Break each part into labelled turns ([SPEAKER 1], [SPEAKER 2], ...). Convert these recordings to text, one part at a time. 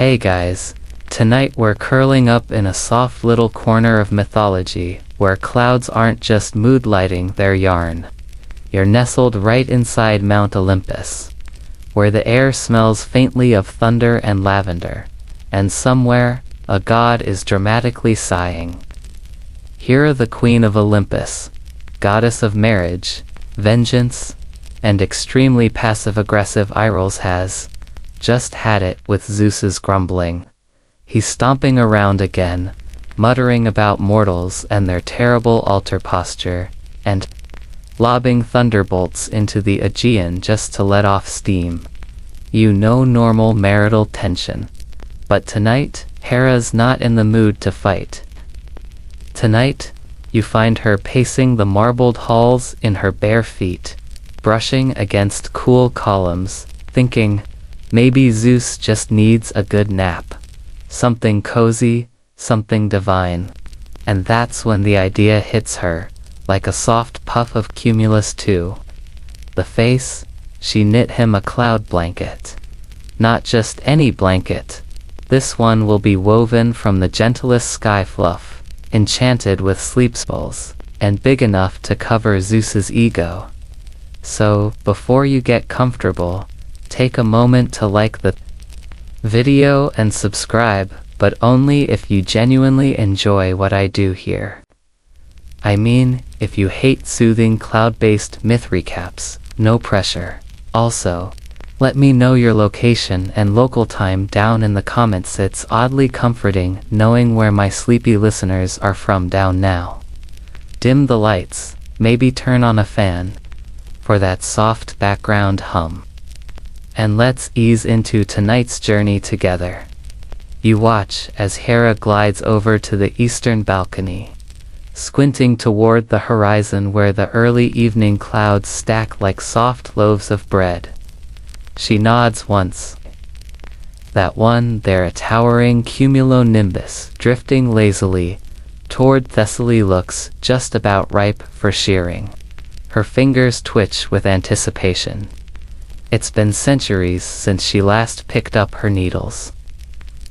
[SPEAKER 1] Hey guys, tonight we're curling up in a soft little corner of mythology, where clouds aren't just mood lighting their yarn. You're nestled right inside Mount Olympus, where the air smells faintly of thunder and lavender, and somewhere, a god is dramatically sighing. Hera, the queen of Olympus, goddess of marriage, vengeance, and extremely passive-aggressive irals, has just had it with Zeus's grumbling. He's stomping around again, muttering about mortals and their terrible altar posture, and lobbing thunderbolts into the Aegean just to let off steam. Normal marital tension. But tonight, Hera's not in the mood to fight. Tonight, you find her pacing the marbled halls in her bare feet, brushing against cool columns, thinking, maybe Zeus just needs a good nap. Something cozy, something divine. And that's when the idea hits her, like a soft puff of cumulus too. The face, she knit him a cloud blanket. Not just any blanket. This one will be woven from the gentlest sky fluff, enchanted with sleep spells, and big enough to cover Zeus's ego. So, before you get comfortable, take a moment to like the video and subscribe, but only if you genuinely enjoy what I do here. I mean, if you hate soothing cloud-based myth recaps, no pressure. Also, let me know your location and local time down in the comments. It's oddly comforting knowing where my sleepy listeners are from down now. Dim the lights, maybe turn on a fan, for that soft background hum. And let's ease into tonight's journey together. You watch as Hera glides over to the eastern balcony, squinting toward the horizon where the early evening clouds stack like soft loaves of bread. She nods once. That one there, a towering cumulonimbus drifting lazily toward Thessaly, looks just about ripe for shearing. Her fingers twitch with anticipation. It's been centuries since she last picked up her needles.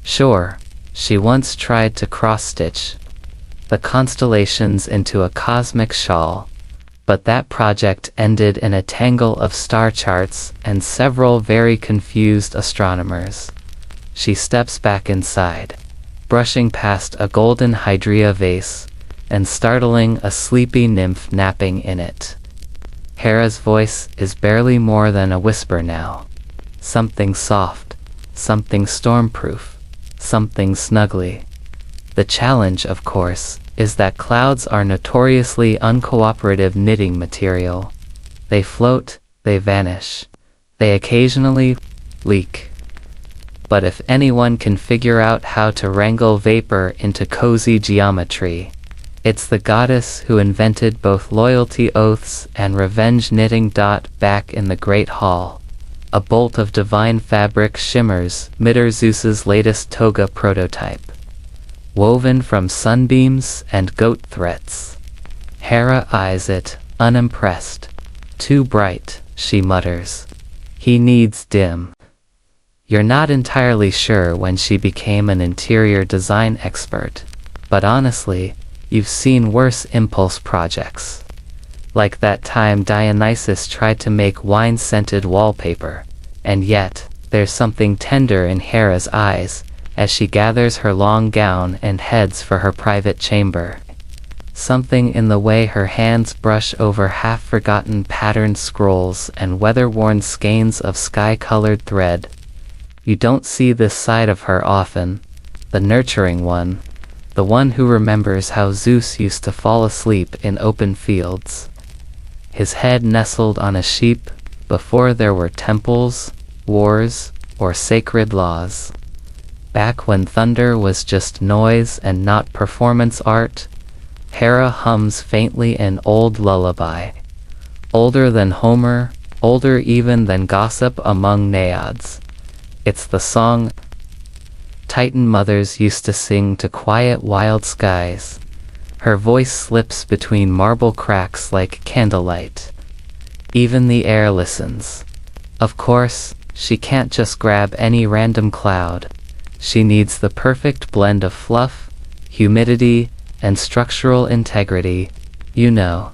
[SPEAKER 1] Sure, she once tried to cross-stitch the constellations into a cosmic shawl, but that project ended in a tangle of star charts and several very confused astronomers. She steps back inside, brushing past a golden hydria vase, and startling a sleepy nymph napping in it. Hera's voice is barely more than a whisper now. Something soft, something stormproof, something snuggly. The challenge, of course, is that clouds are notoriously uncooperative knitting material. They float, they vanish, they occasionally leak. But if anyone can figure out how to wrangle vapor into cozy geometry, it's the goddess who invented both loyalty oaths and revenge knitting. Back in the Great Hall, a bolt of divine fabric shimmers mid Zeus's latest toga prototype, woven from sunbeams and goat threads. Hera eyes it, unimpressed. Too bright, she mutters. He needs dim. You're not entirely sure when she became an interior design expert, but honestly, you've seen worse impulse projects. Like that time Dionysus tried to make wine-scented wallpaper, and yet, there's something tender in Hera's eyes as she gathers her long gown and heads for her private chamber. Something in the way her hands brush over half-forgotten patterned scrolls and weather-worn skeins of sky-colored thread. You don't see this side of her often, the nurturing one, the one who remembers how Zeus used to fall asleep in open fields, his head nestled on a sheep, before there were temples, wars, or sacred laws. Back when thunder was just noise and not performance art, Hera hums faintly an old lullaby. Older than Homer, older even than gossip among naiads. It's the song Titan mothers used to sing to quiet wild skies. Her voice slips between marble cracks like candlelight. Even the air listens. Of course, she can't just grab any random cloud. She needs the perfect blend of fluff, humidity, and structural integrity, you know.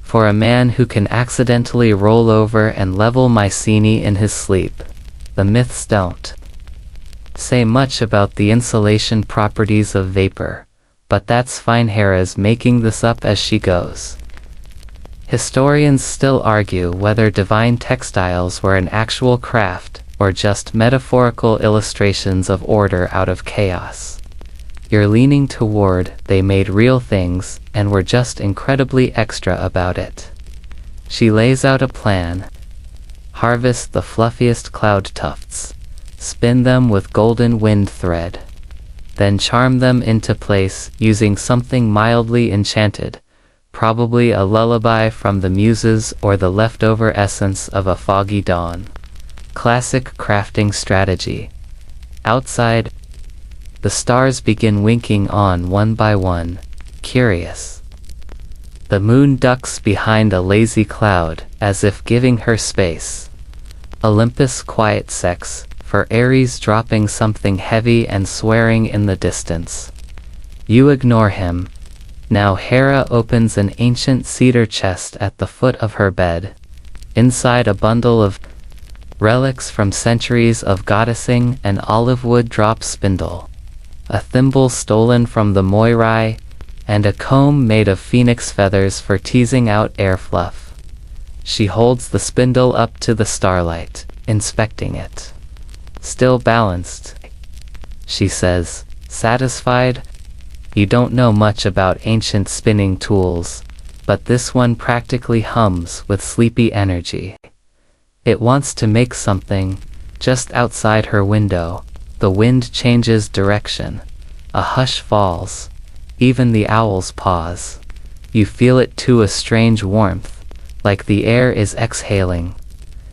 [SPEAKER 1] For a man who can accidentally roll over and level Mycenae in his sleep. The myths don't say much about the insulation properties of vapor, but that's fine. Hera's making this up as she goes. Historians still argue whether divine textiles were an actual craft, or just metaphorical illustrations of order out of chaos. You're leaning toward they made real things, and were just incredibly extra about it. She lays out a plan. Harvest the fluffiest cloud tufts. Spin them with golden wind thread. Then charm them into place using something mildly enchanted, probably a lullaby from the muses or the leftover essence of a foggy dawn. Classic crafting strategy. Outside, the stars begin winking on one by one, curious. The moon ducks behind a lazy cloud, as if giving her space. Olympus quiet sex, for Ares dropping something heavy and swearing in the distance. You ignore him. Now Hera opens an ancient cedar chest at the foot of her bed. Inside a bundle of relics from centuries of goddessing, an olive wood drop spindle, a thimble stolen from the Moirai, and a comb made of phoenix feathers for teasing out air fluff. She holds the spindle up to the starlight, inspecting it. Still balanced, she says, satisfied. You don't know much about ancient spinning tools, but this one practically hums with sleepy energy. It wants to make something. Just outside her window, the wind changes direction. A hush falls. Even the owls pause. You feel it too, a strange warmth, like the air is exhaling.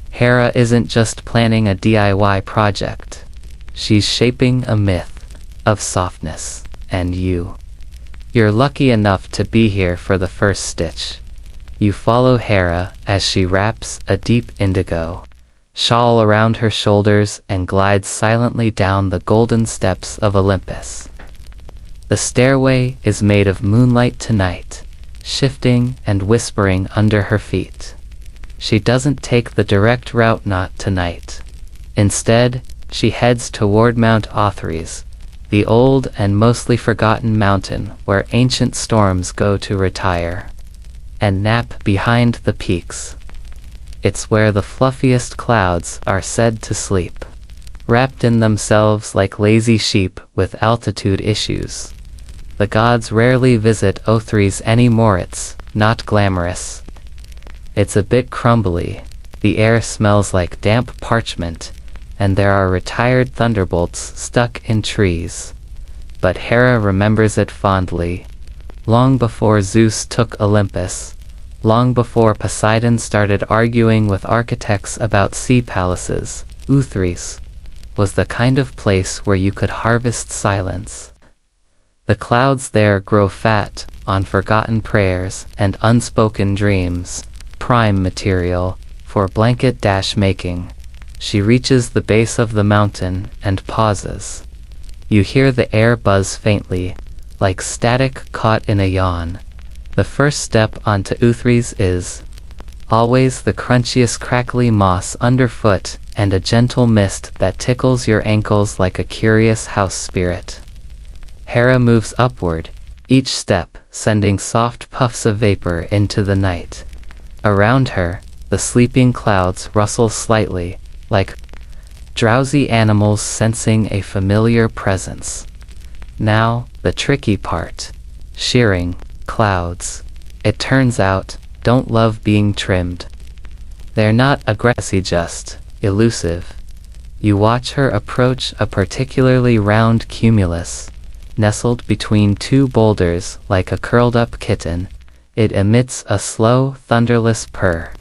[SPEAKER 1] Hera isn't just planning a DIY project. She's shaping a myth of softness, and you're lucky enough to be here for the first stitch. You follow Hera as she wraps a deep indigo shawl around her shoulders and glides silently down the golden steps of Olympus. The stairway is made of moonlight tonight, shifting and whispering under her feet. She doesn't take the direct route, not tonight. Instead, she heads toward Mount Othrys, the old and mostly forgotten mountain where ancient storms go to retire and nap behind the peaks. It's where the fluffiest clouds are said to sleep, wrapped in themselves like lazy sheep with altitude issues. The gods rarely visit Othrys anymore. It's not glamorous. It's a bit crumbly. The air smells like damp parchment, and there are retired thunderbolts stuck in trees. But Hera remembers it fondly. Long before Zeus took Olympus, long before Poseidon started arguing with architects about sea palaces, Othrys was the kind of place where you could harvest silence. The clouds there grow fat on forgotten prayers and unspoken dreams, prime material for blanket making. She reaches the base of the mountain and pauses. You hear the air buzz faintly, like static caught in a yawn. The first step onto Othrys is always the crunchiest crackly moss underfoot and a gentle mist that tickles your ankles like a curious house spirit. Hera moves upward, each step sending soft puffs of vapor into the night. Around her, the sleeping clouds rustle slightly, like drowsy animals sensing a familiar presence. Now, the tricky part. Shearing clouds. It turns out, don't love being trimmed. They're not aggressive, just elusive. You watch her approach a particularly round cumulus, nestled between two boulders like a curled-up kitten. It emits a slow, thunderless purr.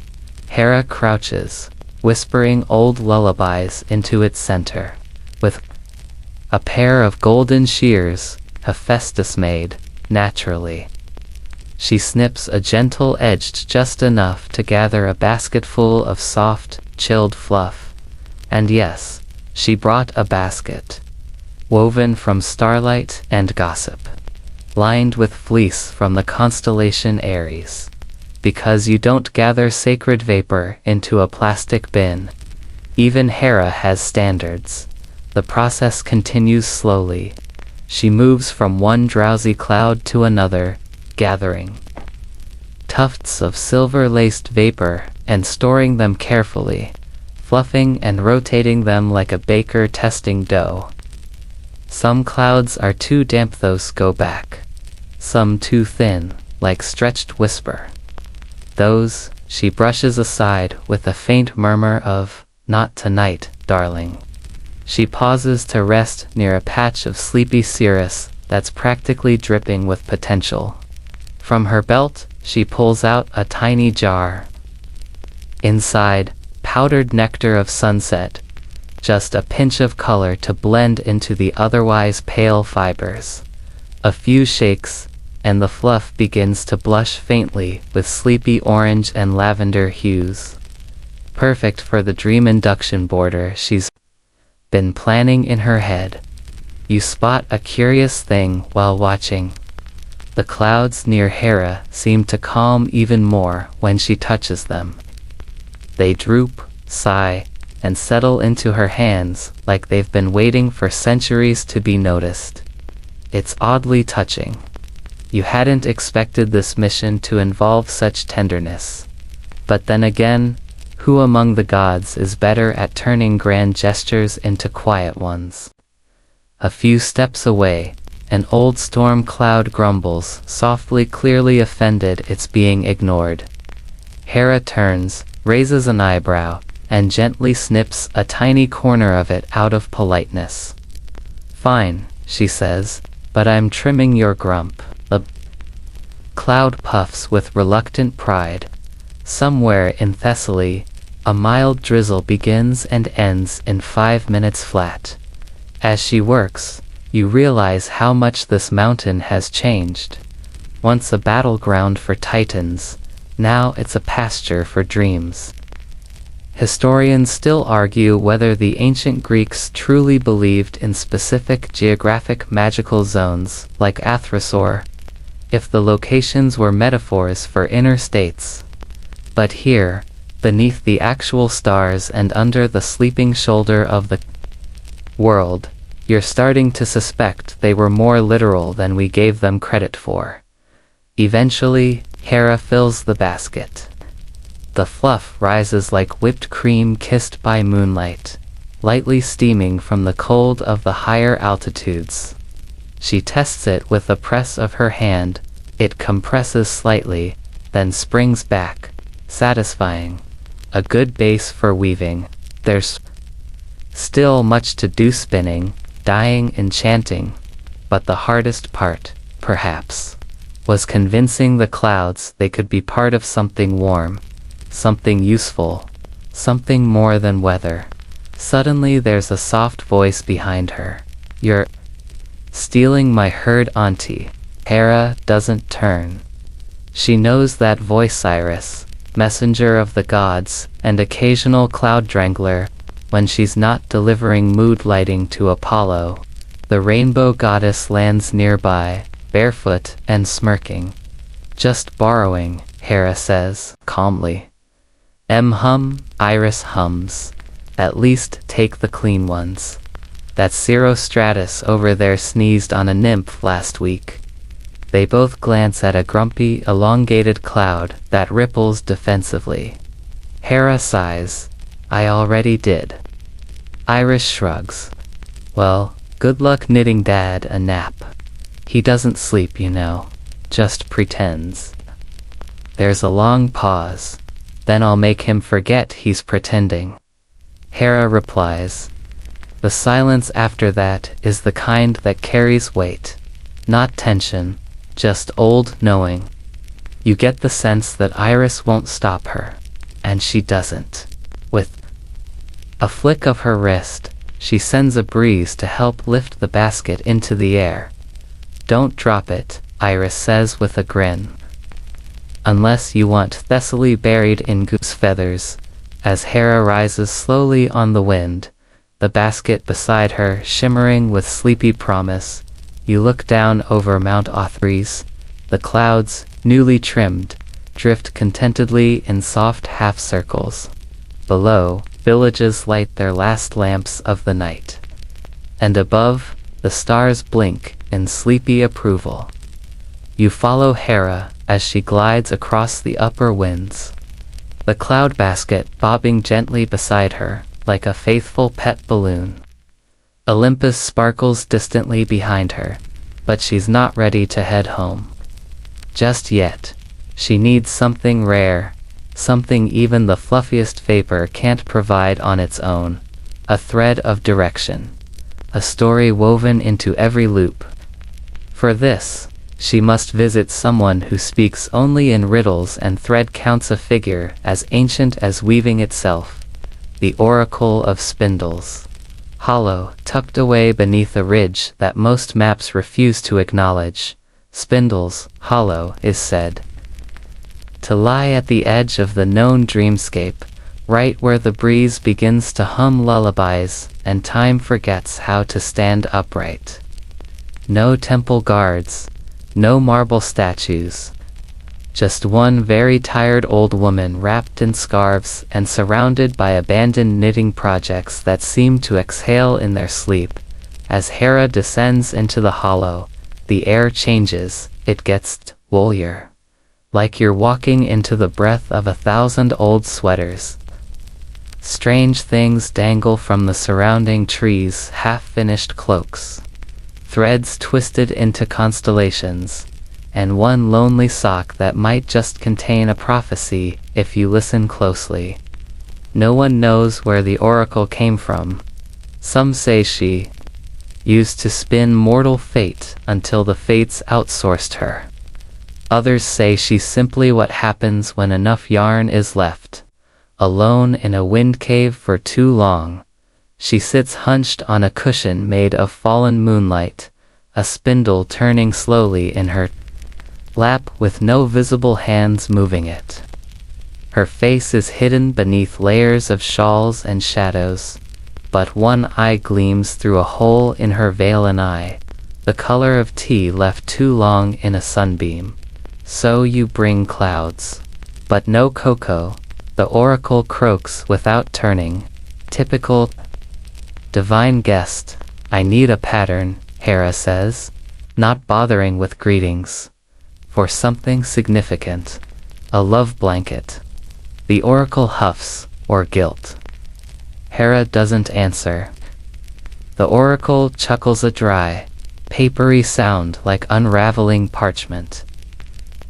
[SPEAKER 1] Hera crouches, whispering old lullabies into its center. With a pair of golden shears, Hephaestus made, naturally. She snips a gentle edge just enough to gather a basketful of soft, chilled fluff. And yes, she brought a basket. woven from starlight and gossip, lined with fleece from the constellation Aries. Because you don't gather sacred vapor into a plastic bin. Even Hera has standards. The process continues slowly. She moves from one drowsy cloud to another, gathering tufts of silver-laced vapor and storing them carefully, fluffing and rotating them like a baker testing dough. Some clouds are too damp, those go back. Some too thin, like stretched whisper. Those, she brushes aside with a faint murmur of, "Not tonight, darling." She pauses to rest near a patch of Sleepy Sagas that's practically dripping with potential. From her belt, she pulls out a tiny jar. Inside, powdered nectar of sunset, just a pinch of color to blend into the otherwise pale fibers. A few shakes, and the fluff begins to blush faintly with sleepy orange and lavender hues. Perfect for the dream induction border she's been planning in her head. You spot a curious thing while watching. The clouds near Hera seem to calm even more when she touches them. They droop, sigh, and settle into her hands like they've been waiting for centuries to be noticed. It's oddly touching. You hadn't expected this mission to involve such tenderness. But then again, who among the gods is better at turning grand gestures into quiet ones? A few steps away, an old storm cloud grumbles, softly, clearly offended it's being ignored. Hera turns, raises an eyebrow, and gently snips a tiny corner of it out of politeness. "Fine," she says, "but I'm trimming your grump." The cloud puffs with reluctant pride. Somewhere in Thessaly, a mild drizzle begins and ends in 5 minutes flat. As she works, you realize how much this mountain has changed. Once a battleground for titans, now it's a pasture for dreams. Historians still argue whether the ancient Greeks truly believed in specific geographic magical zones, like Athrasor, if the locations were metaphors for inner states. But here, beneath the actual stars and under the sleeping shoulder of the world, you're starting to suspect they were more literal than we gave them credit for. Eventually, Hera fills the basket. The fluff rises like whipped cream kissed by moonlight, lightly steaming from the cold of the higher altitudes. She tests it with a press of her hand. It compresses slightly, then springs back, satisfying. A good base for weaving. There's still much to do, spinning, dyeing, enchanting, but the hardest part, perhaps, was convincing the clouds they could be part of something warm, something useful, something more than weather. Suddenly there's a soft voice behind her. "You're stealing my herd, auntie." Hera doesn't turn. She knows that voice. Iris, messenger of the gods and occasional cloud drangler, when she's not delivering mood lighting to Apollo. The rainbow goddess lands nearby, barefoot and smirking. "Just borrowing," Hera says, calmly. Hum, Iris hums. "At least take the clean ones. That Cirrostratus over there sneezed on a nymph last week." They both glance at a grumpy, elongated cloud that ripples defensively. Hera sighs. "I already did." Iris shrugs. "Well, good luck knitting Dad a nap. He doesn't sleep, you know. Just pretends." There's a long pause. "Then I'll make him forget he's pretending." Hera replies. The silence after that is the kind that carries weight. Not tension, just old knowing. You get the sense that Iris won't stop her. And she doesn't. With a flick of her wrist, she sends a breeze to help lift the basket into the air. "Don't drop it," Iris says with a grin. "Unless you want Thessaly buried in goose feathers." As Hera rises slowly on the wind, the basket beside her shimmering with sleepy promise. You look down over Mount Othries. The clouds, newly trimmed, drift contentedly in soft half-circles. Below, villages light their last lamps of the night. And above, the stars blink in sleepy approval. You follow Hera as she glides across the upper winds. The cloud basket bobbing gently beside her, like a faithful pet balloon. Olympus sparkles distantly behind her, but she's not ready to head home. Just yet. She needs something rare, something even the fluffiest vapor can't provide on its own. A thread of direction. A story woven into every loop. For this, she must visit someone who speaks only in riddles and thread counts a figure as ancient as weaving itself. The Oracle of Spindles. Hollow, tucked away beneath a ridge that most maps refuse to acknowledge. Spindles, hollow, is said to lie at the edge of the known dreamscape, right where the breeze begins to hum lullabies, and time forgets how to stand upright. No temple guards, no marble statues. Just one very tired old woman wrapped in scarves and surrounded by abandoned knitting projects that seem to exhale in their sleep. As Hera descends into the hollow, the air changes, it gets woolier. Like you're walking into the breath of 1,000 old sweaters. Strange things dangle from the surrounding trees, half-finished cloaks. Threads twisted into constellations. And one lonely sock that might just contain a prophecy if you listen closely. No one knows where the oracle came from. Some say she used to spin mortal fate until the fates outsourced her. Others say she's simply what happens when enough yarn is left. Alone in a wind cave for too long. She sits hunched on a cushion made of fallen moonlight, a spindle turning slowly in her lap with no visible hands moving it. Her face is hidden beneath layers of shawls and shadows, but one eye gleams through a hole in her veil, an eye, the color of tea left too long in a sunbeam. So you bring clouds, but no cocoa. The oracle croaks without turning. Typical divine guest. I need a pattern, Hera says, not bothering with greetings. For something significant. A love blanket. The oracle huffs, or guilt. Hera doesn't answer. The oracle chuckles a dry, papery sound like unraveling parchment.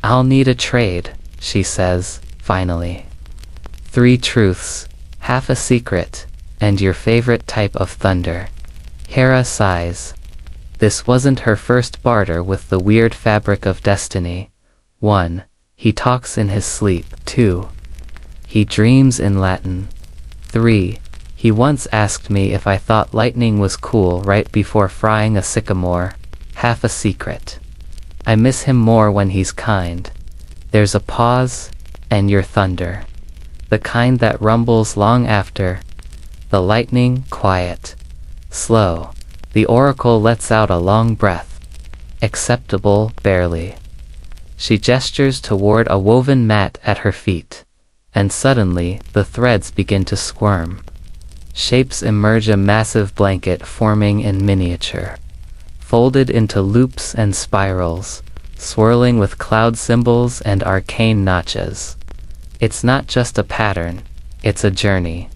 [SPEAKER 1] I'll need a trade, she says, finally. 3 truths, half a secret, and your favorite type of thunder. Hera sighs. This wasn't her first barter with the weird fabric of destiny. 1. He talks in his sleep. 2. He dreams in Latin. 3. He once asked me if I thought lightning was cool right before frying a sycamore. Half a secret. I miss him more when he's kind. There's a pause, and your thunder. The kind that rumbles long after. The lightning, quiet. Slow. The oracle lets out a long breath. Acceptable, barely. She gestures toward a woven mat at her feet. And suddenly, the threads begin to squirm. Shapes emerge, a massive blanket forming in miniature. Folded into loops and spirals, swirling with cloud symbols and arcane notches. It's not just a pattern, it's a journey.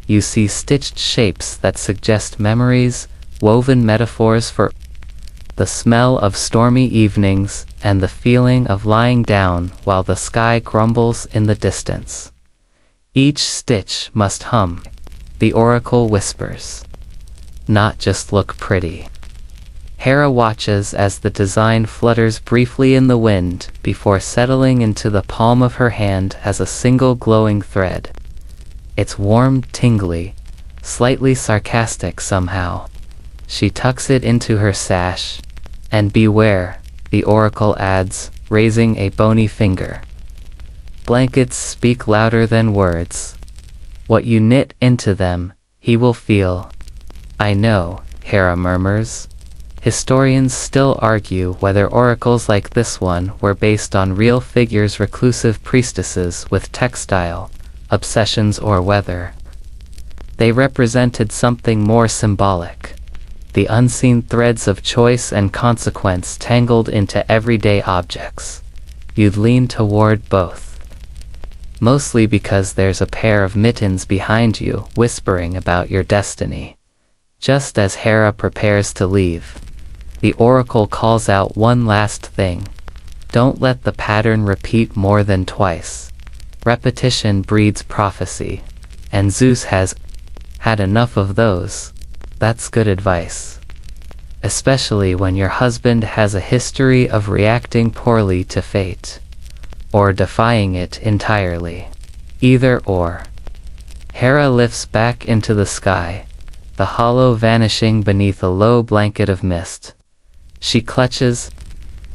[SPEAKER 1] You see stitched shapes that suggest memories, woven metaphors for the smell of stormy evenings and the feeling of lying down while the sky grumbles in the distance. Each stitch must hum, the oracle whispers. Not just look pretty. Hera watches as the design flutters briefly in the wind before settling into the palm of her hand as a single glowing thread. It's warm, tingly, slightly sarcastic somehow. She tucks it into her sash. And beware, the oracle adds, raising a bony finger. Blankets speak louder than words. What you knit into them, he will feel. I know, Hera murmurs. Historians still argue whether oracles like this one were based on real figures, reclusive priestesses with textile obsessions, or whether they represented something more symbolic. The unseen threads of choice and consequence tangled into everyday objects. You'd lean toward both. Mostly because there's a pair of mittens behind you whispering about your destiny. Just as Hera prepares to leave, the oracle calls out one last thing. Don't let the pattern repeat more than twice. Repetition breeds prophecy, and Zeus has had enough of those. That's good advice. Especially when your husband has a history of reacting poorly to fate, or defying it entirely. Either or. Hera lifts back into the sky, the hollow vanishing beneath a low blanket of mist. She clutches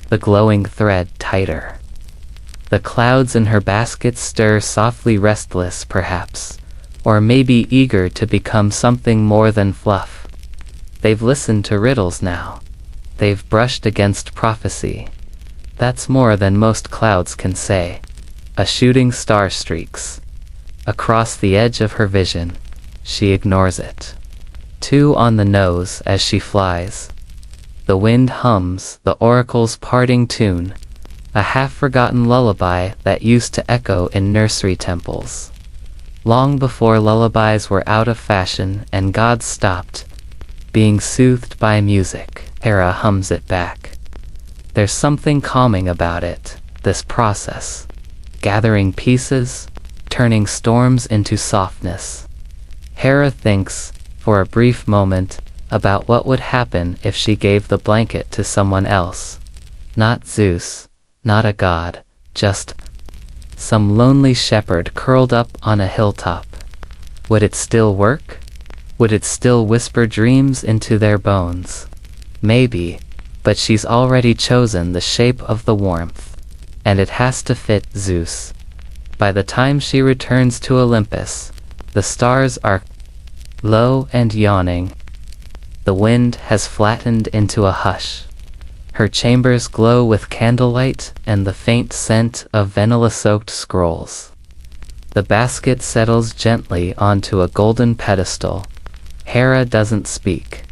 [SPEAKER 1] the glowing thread tighter. The clouds in her basket stir softly, restless perhaps, or maybe eager to become something more than fluff. They've listened to riddles now. They've brushed against prophecy. That's more than most clouds can say. A shooting star streaks across the edge of her vision. She ignores it. Two on the nose as she flies. The wind hums the oracle's parting tune, a half-forgotten lullaby that used to echo in nursery temples. Long before lullabies were out of fashion and gods stopped being soothed by music, Hera hums it back. There's something calming about it, this process. Gathering pieces, turning storms into softness. Hera thinks, for a brief moment, about what would happen if she gave the blanket to someone else. Not Zeus, not a god, just some lonely shepherd curled up on a hilltop. Would it still work? Would it still whisper dreams into their bones? Maybe, but she's already chosen the shape of the warmth, and it has to fit Zeus. By the time she returns to Olympus, the stars are low and yawning. The wind has flattened into a hush. Her chambers glow with candlelight and the faint scent of vanilla-soaked scrolls. The basket settles gently onto a golden pedestal. Hera doesn't speak.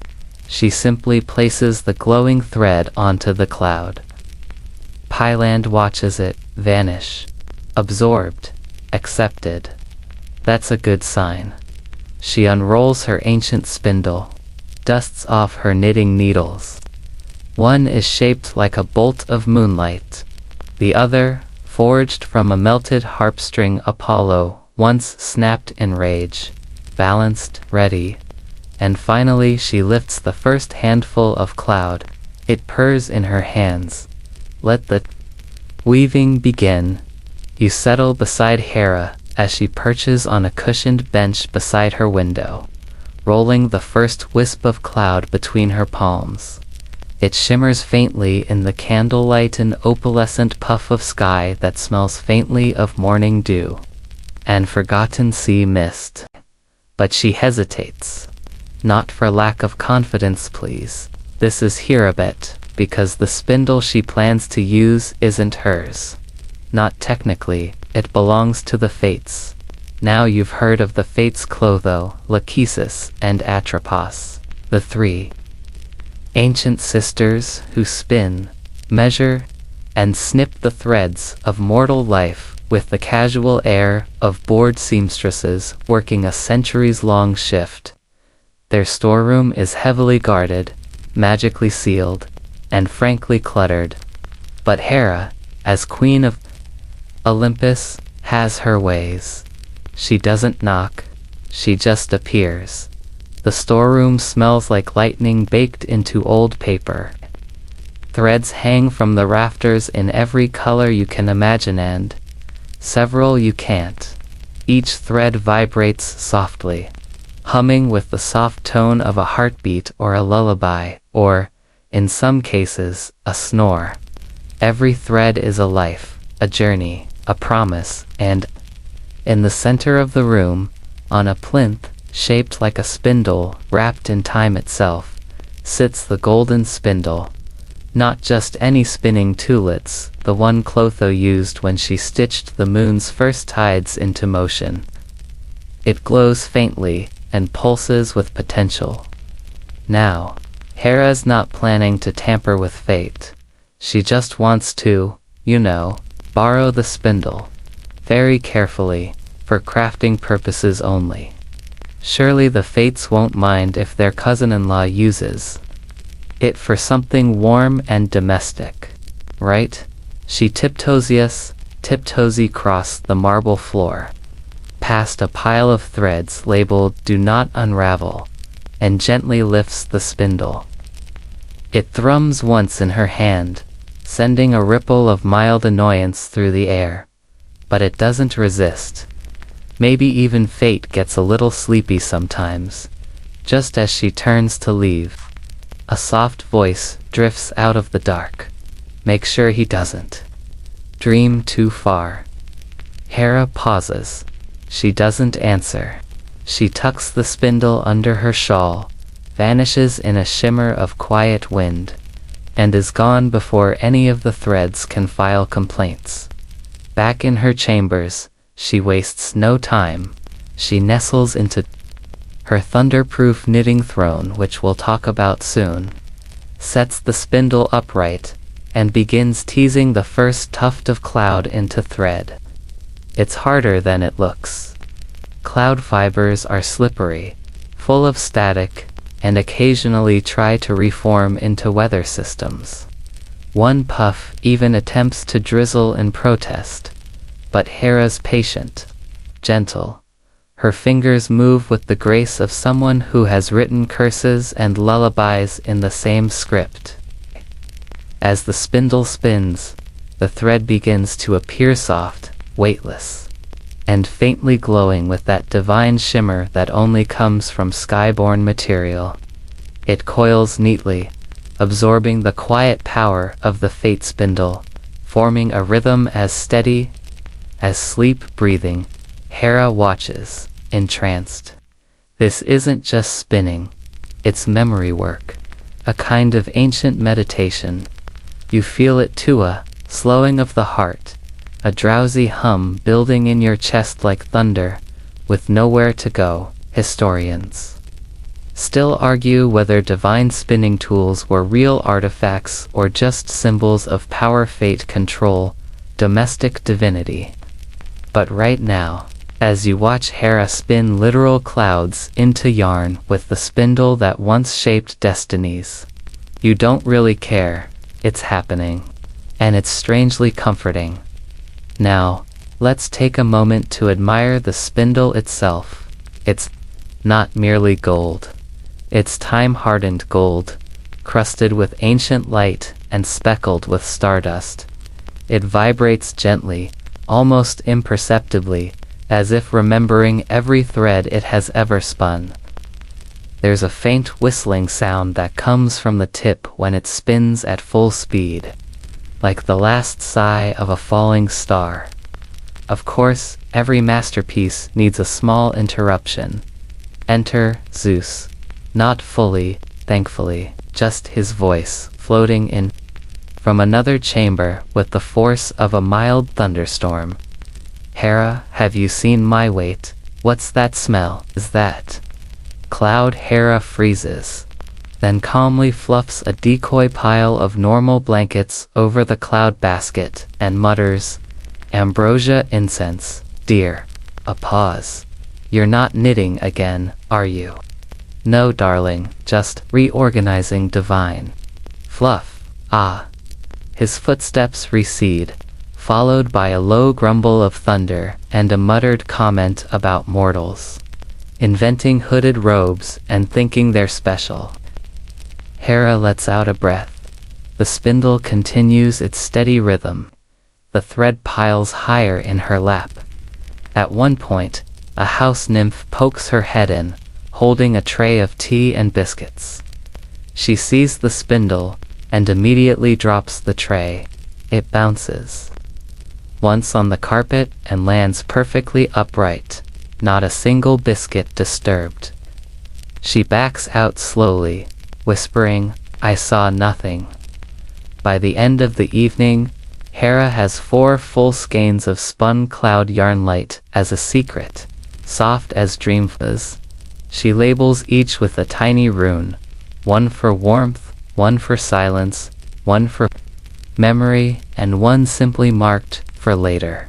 [SPEAKER 1] She simply places the glowing thread onto the cloud. Pyland watches it vanish. Absorbed. Accepted. That's a good sign. She unrolls her ancient spindle, dusts off her knitting needles. One is shaped like a bolt of moonlight. The other, forged from a melted harp-string Apollo, once snapped in rage. Balanced, ready. And finally she lifts the first handful of cloud. It purrs in her hands. Let the weaving begin. You settle beside Hera as she perches on a cushioned bench beside her window, rolling the first wisp of cloud between her palms. It shimmers faintly in the candlelight, an opalescent puff of sky that smells faintly of morning dew and forgotten sea mist. But she hesitates. Not for lack of confidence, please. This is Herabet, because the spindle she plans to use isn't hers. Not technically, it belongs to the Fates. Now you've heard of the Fates: Clotho, Lachesis, and Atropos, the three ancient sisters who spin, measure, and snip the threads of mortal life with the casual air of bored seamstresses working a centuries-long shift. Their storeroom is heavily guarded, magically sealed, and frankly cluttered. But Hera, as queen of Olympus, has her ways. She doesn't knock, she just appears. The storeroom smells like lightning baked into old paper. Threads hang from the rafters in every color you can imagine and several you can't. Each thread vibrates softly, humming with the soft tone of a heartbeat or a lullaby, or, in some cases, a snore. Every thread is a life, a journey, a promise, and in the center of the room, on a plinth, Shaped like a spindle, wrapped in time itself, sits the golden spindle. Not just any spinning toolets, the one Clotho used when she stitched the moon's first tides into motion. It glows faintly, and pulses with potential. Now, Hera's not planning to tamper with fate. She just wants to, borrow the spindle. Very carefully, for crafting purposes only. Surely the fates won't mind if their cousin-in-law uses it for something warm and domestic, right? She tiptoesy across the marble floor, past a pile of threads labeled "Do Not Unravel," and gently lifts the spindle. It thrums once in her hand, sending a ripple of mild annoyance through the air. But it doesn't resist. Maybe even fate gets a little sleepy sometimes. Just as she turns to leave, a soft voice drifts out of the dark. Make sure he doesn't dream too far. Hera pauses. She doesn't answer. She tucks the spindle under her shawl, vanishes in a shimmer of quiet wind, and is gone before any of the threads can file complaints. Back in her chambers, she wastes no time. She nestles into her thunder-proof knitting throne, which we'll talk about soon, sets the spindle upright, and begins teasing the first tuft of cloud into thread. It's harder than it looks. Cloud fibers are slippery, full of static, and occasionally try to reform into weather systems. One puff even attempts to drizzle in protest. But Hera's patient, gentle. Her fingers move with the grace of someone who has written curses and lullabies in the same script. As the spindle spins, the thread begins to appear soft, weightless, and faintly glowing with that divine shimmer that only comes from skyborn material. It coils neatly, absorbing the quiet power of the fate spindle, forming a rhythm as steady as sleep breathing. Hera watches, entranced. This isn't just spinning, it's memory work, a kind of ancient meditation. You feel it too, a slowing of the heart, a drowsy hum building in your chest like thunder, with nowhere to go. Historians still argue whether divine spinning tools were real artifacts or just symbols of power, fate, control, domestic divinity. But right now, as you watch Hera spin literal clouds into yarn with the spindle that once shaped destinies, you don't really care. It's happening. And it's strangely comforting. Now, let's take a moment to admire the spindle itself. It's not merely gold. It's time-hardened gold, crusted with ancient light and speckled with stardust. It vibrates gently, almost imperceptibly, as if remembering every thread it has ever spun. There's a faint whistling sound that comes from the tip when it spins at full speed, like the last sigh of a falling star. Of course, every masterpiece needs a small interruption. Enter Zeus. Not fully, thankfully, just his voice, floating in from another chamber with the force of a mild thunderstorm. Hera, have you seen my weight? What's that smell? Is that cloud? Hera freezes, then calmly fluffs a decoy pile of normal blankets over the cloud basket and mutters, "Ambrosia incense, dear." A pause. "You're not knitting again, are you?" "No, darling, just reorganizing divine fluff." "Ah." His footsteps recede, followed by a low grumble of thunder and a muttered comment about mortals inventing hooded robes and thinking they're special. Hera lets out a breath. The spindle continues its steady rhythm. The thread piles higher in her lap. At one point, a house nymph pokes her head in, holding a tray of tea and biscuits. She sees the spindle and immediately drops the tray. It bounces once on the carpet and lands perfectly upright. not a single biscuit disturbed. She backs out slowly, whispering, "I saw nothing." By the end of the evening, Hera has 4 full skeins of spun cloud yarn light as a secret, soft as dreamfuzz. She labels each with a tiny rune, one for warmth, one for silence, one for memory, and one simply marked for later.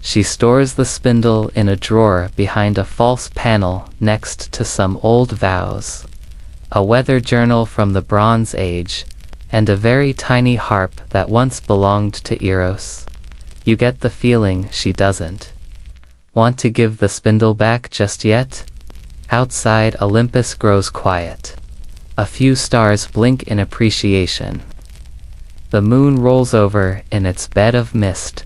[SPEAKER 1] She stores the spindle in a drawer behind a false panel next to some old vows, a weather journal from the Bronze Age, and a very tiny harp that once belonged to Eros. You get the feeling she doesn't want to give the spindle back just yet. Outside, Olympus grows quiet. A few stars blink in appreciation. The moon rolls over in its bed of mist,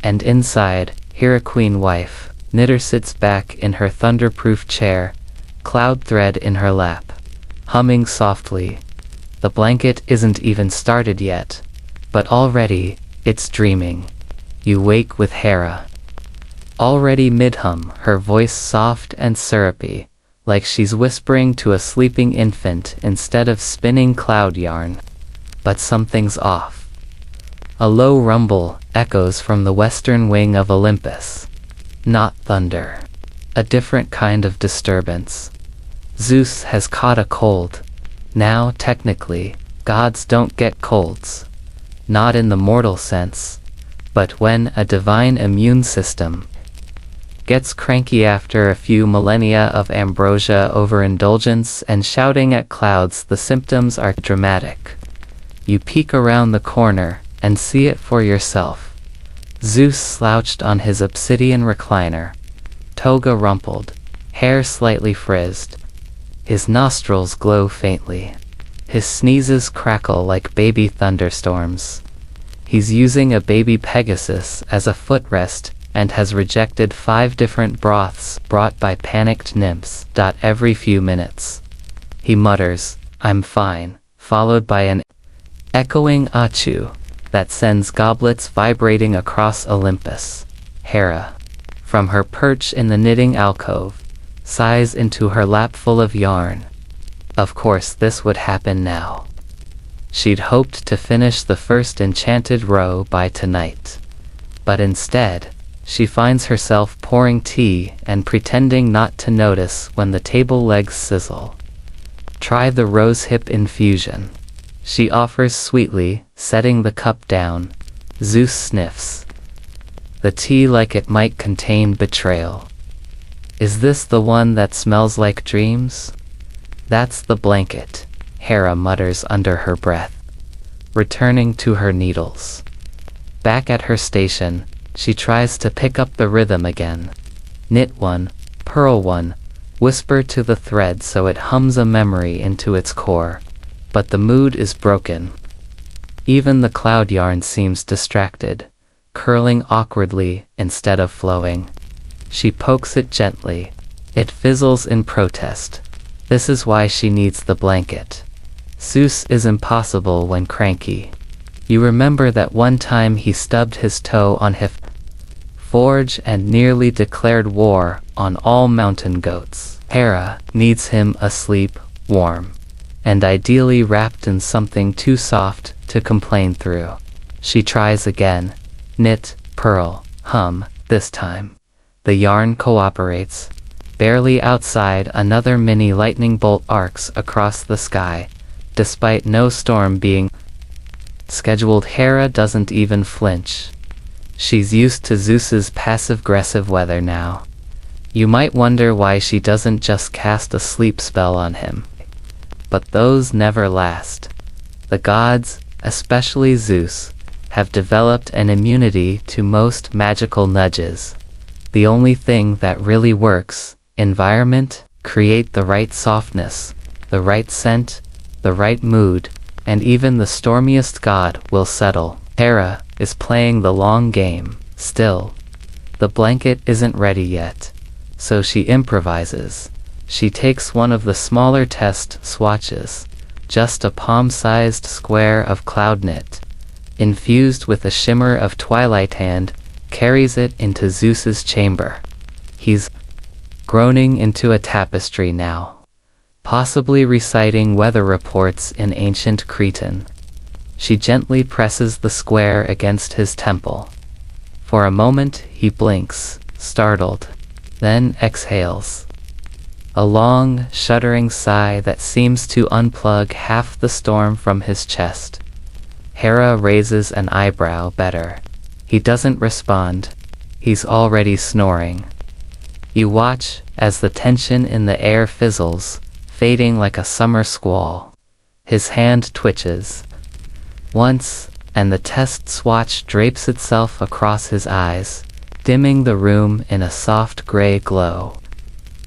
[SPEAKER 1] and inside, Hera Queen Wife, Knitter sits back in her thunderproof chair, cloud thread in her lap, humming softly. The blanket isn't even started yet, but already, it's dreaming. You wake with Hera. Already mid-hum, her voice soft and syrupy, like she's whispering to a sleeping infant instead of spinning cloud yarn. But something's off. A low rumble echoes from the western wing of Olympus. Not thunder. A different kind of disturbance. Zeus has caught a cold. Now, technically, gods don't get colds. Not in the mortal sense. But when a divine immune system gets cranky after a few millennia of ambrosia overindulgence and shouting at clouds, the symptoms are dramatic. You peek around the corner and see it for yourself. Zeus slouched on his obsidian recliner, toga rumpled, hair slightly frizzed. His nostrils glow faintly. His sneezes crackle like baby thunderstorms. He's using a baby Pegasus as a footrest and has rejected 5 different broths brought by panicked nymphs. Every few minutes. He mutters, "I'm fine," followed by an echoing achoo that sends goblets vibrating across Olympus. Hera, from her perch in the knitting alcove, sighs into her lap full of yarn. Of course this would happen now. She'd hoped to finish the first enchanted row by tonight. But instead, she finds herself pouring tea and pretending not to notice when the table legs sizzle. Try the rosehip infusion, she offers sweetly, setting the cup down. Zeus sniffs the tea like it might contain betrayal. Is this the one that smells like dreams? That's the blanket, Hera mutters under her breath, returning to her needles. Back at her station, she tries to pick up the rhythm again. Knit one, purl one, whisper to the thread so it hums a memory into its core. But the mood is broken. Even the cloud yarn seems distracted, curling awkwardly instead of flowing. She pokes it gently. It fizzles in protest. This is why she needs the blanket. Zeus is impossible when cranky. You remember that one time he stubbed his toe on his forge and nearly declared war on all mountain goats. Hera needs him asleep, warm, and ideally wrapped in something too soft to complain through. She tries again. Knit, purl, hum. This time, the yarn cooperates. Barely outside, another mini lightning bolt arcs across the sky, despite no storm being scheduled. Hera doesn't even flinch. She's used to Zeus's passive-aggressive weather now. You might wonder why she doesn't just cast a sleep spell on him. But those never last. The gods, especially Zeus, have developed an immunity to most magical nudges. The only thing that really works, environment, create the right softness, the right scent, the right mood, and even the stormiest god will settle. Hera is playing the long game, still. The blanket isn't ready yet, so she improvises. She takes one of the smaller test swatches, just a palm-sized square of cloud knit, infused with a shimmer of twilight, and carries it into Zeus's chamber. He's groaning into a tapestry now, possibly reciting weather reports in ancient Cretan. She gently presses the square against his temple. For a moment he blinks, startled, then exhales. A long, shuddering sigh that seems to unplug half the storm from his chest. Hera raises an eyebrow better. He doesn't respond. He's already snoring. You watch as the tension in the air fizzles, fading like a summer squall. His hand twitches. Once, and the test swatch drapes itself across his eyes, dimming the room in a soft gray glow.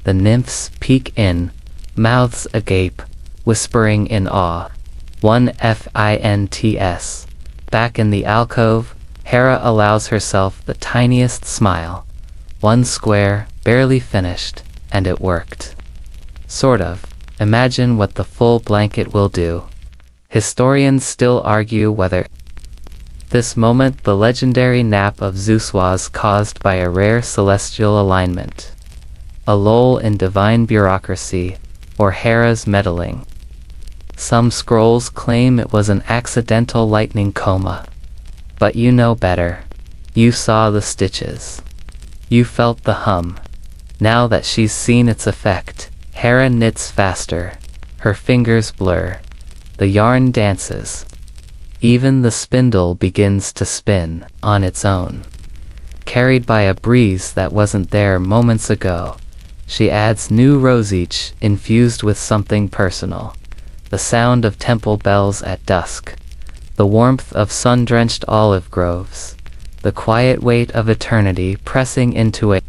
[SPEAKER 1] The nymphs peek in, mouths agape, whispering in awe. One fints. Back in the alcove, Hera allows herself the tiniest smile. One square, barely finished, and it worked. Sort of. Imagine what the full blanket will do. Historians still argue whether this moment the legendary nap of Zeus was caused by a rare celestial alignment, a lull in divine bureaucracy, or Hera's meddling. Some scrolls claim it was an accidental lightning coma. But you know better. You saw the stitches. You felt the hum. Now that she's seen its effect, Hera knits faster. Her fingers blur. The yarn dances. Even the spindle begins to spin, on its own. Carried by a breeze that wasn't there moments ago, she adds new rose each, infused with something personal. The sound of temple bells at dusk. The warmth of sun-drenched olive groves. The quiet weight of eternity pressing into a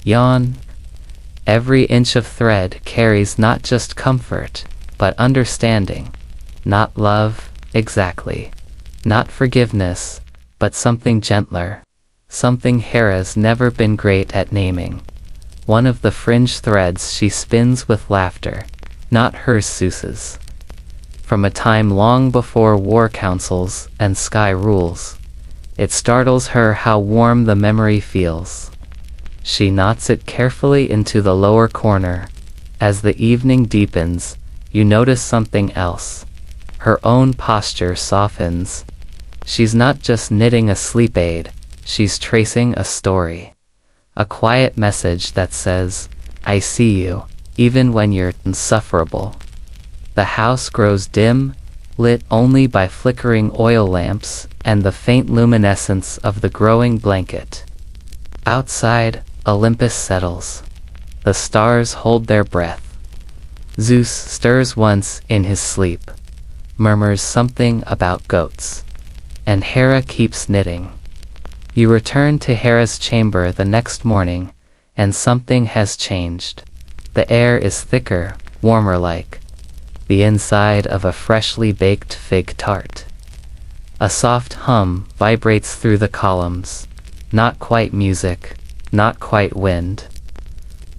[SPEAKER 1] yawn. Every inch of thread carries not just comfort, but understanding. Not love, exactly. Not forgiveness, but something gentler. Something Hera's never been great at naming. One of the fringe threads she spins with laughter, not hers Zeus's. From a time long before war councils and sky rules, it startles her how warm the memory feels. She knots it carefully into the lower corner. As the evening deepens, you notice something else. Her own posture softens. She's not just knitting a sleep aid, she's tracing a story. A quiet message that says, I see you, even when you're insufferable. The house grows dim, lit only by flickering oil lamps and the faint luminescence of the growing blanket. Outside, Olympus settles. The stars hold their breath. Zeus stirs once in his sleep, murmurs something about goats. And Hera keeps knitting. You return to Hera's chamber the next morning, and something has changed. The air is thicker, warmer-like. The inside of a freshly baked fig tart. A soft hum vibrates through the columns. Not quite music, not quite wind.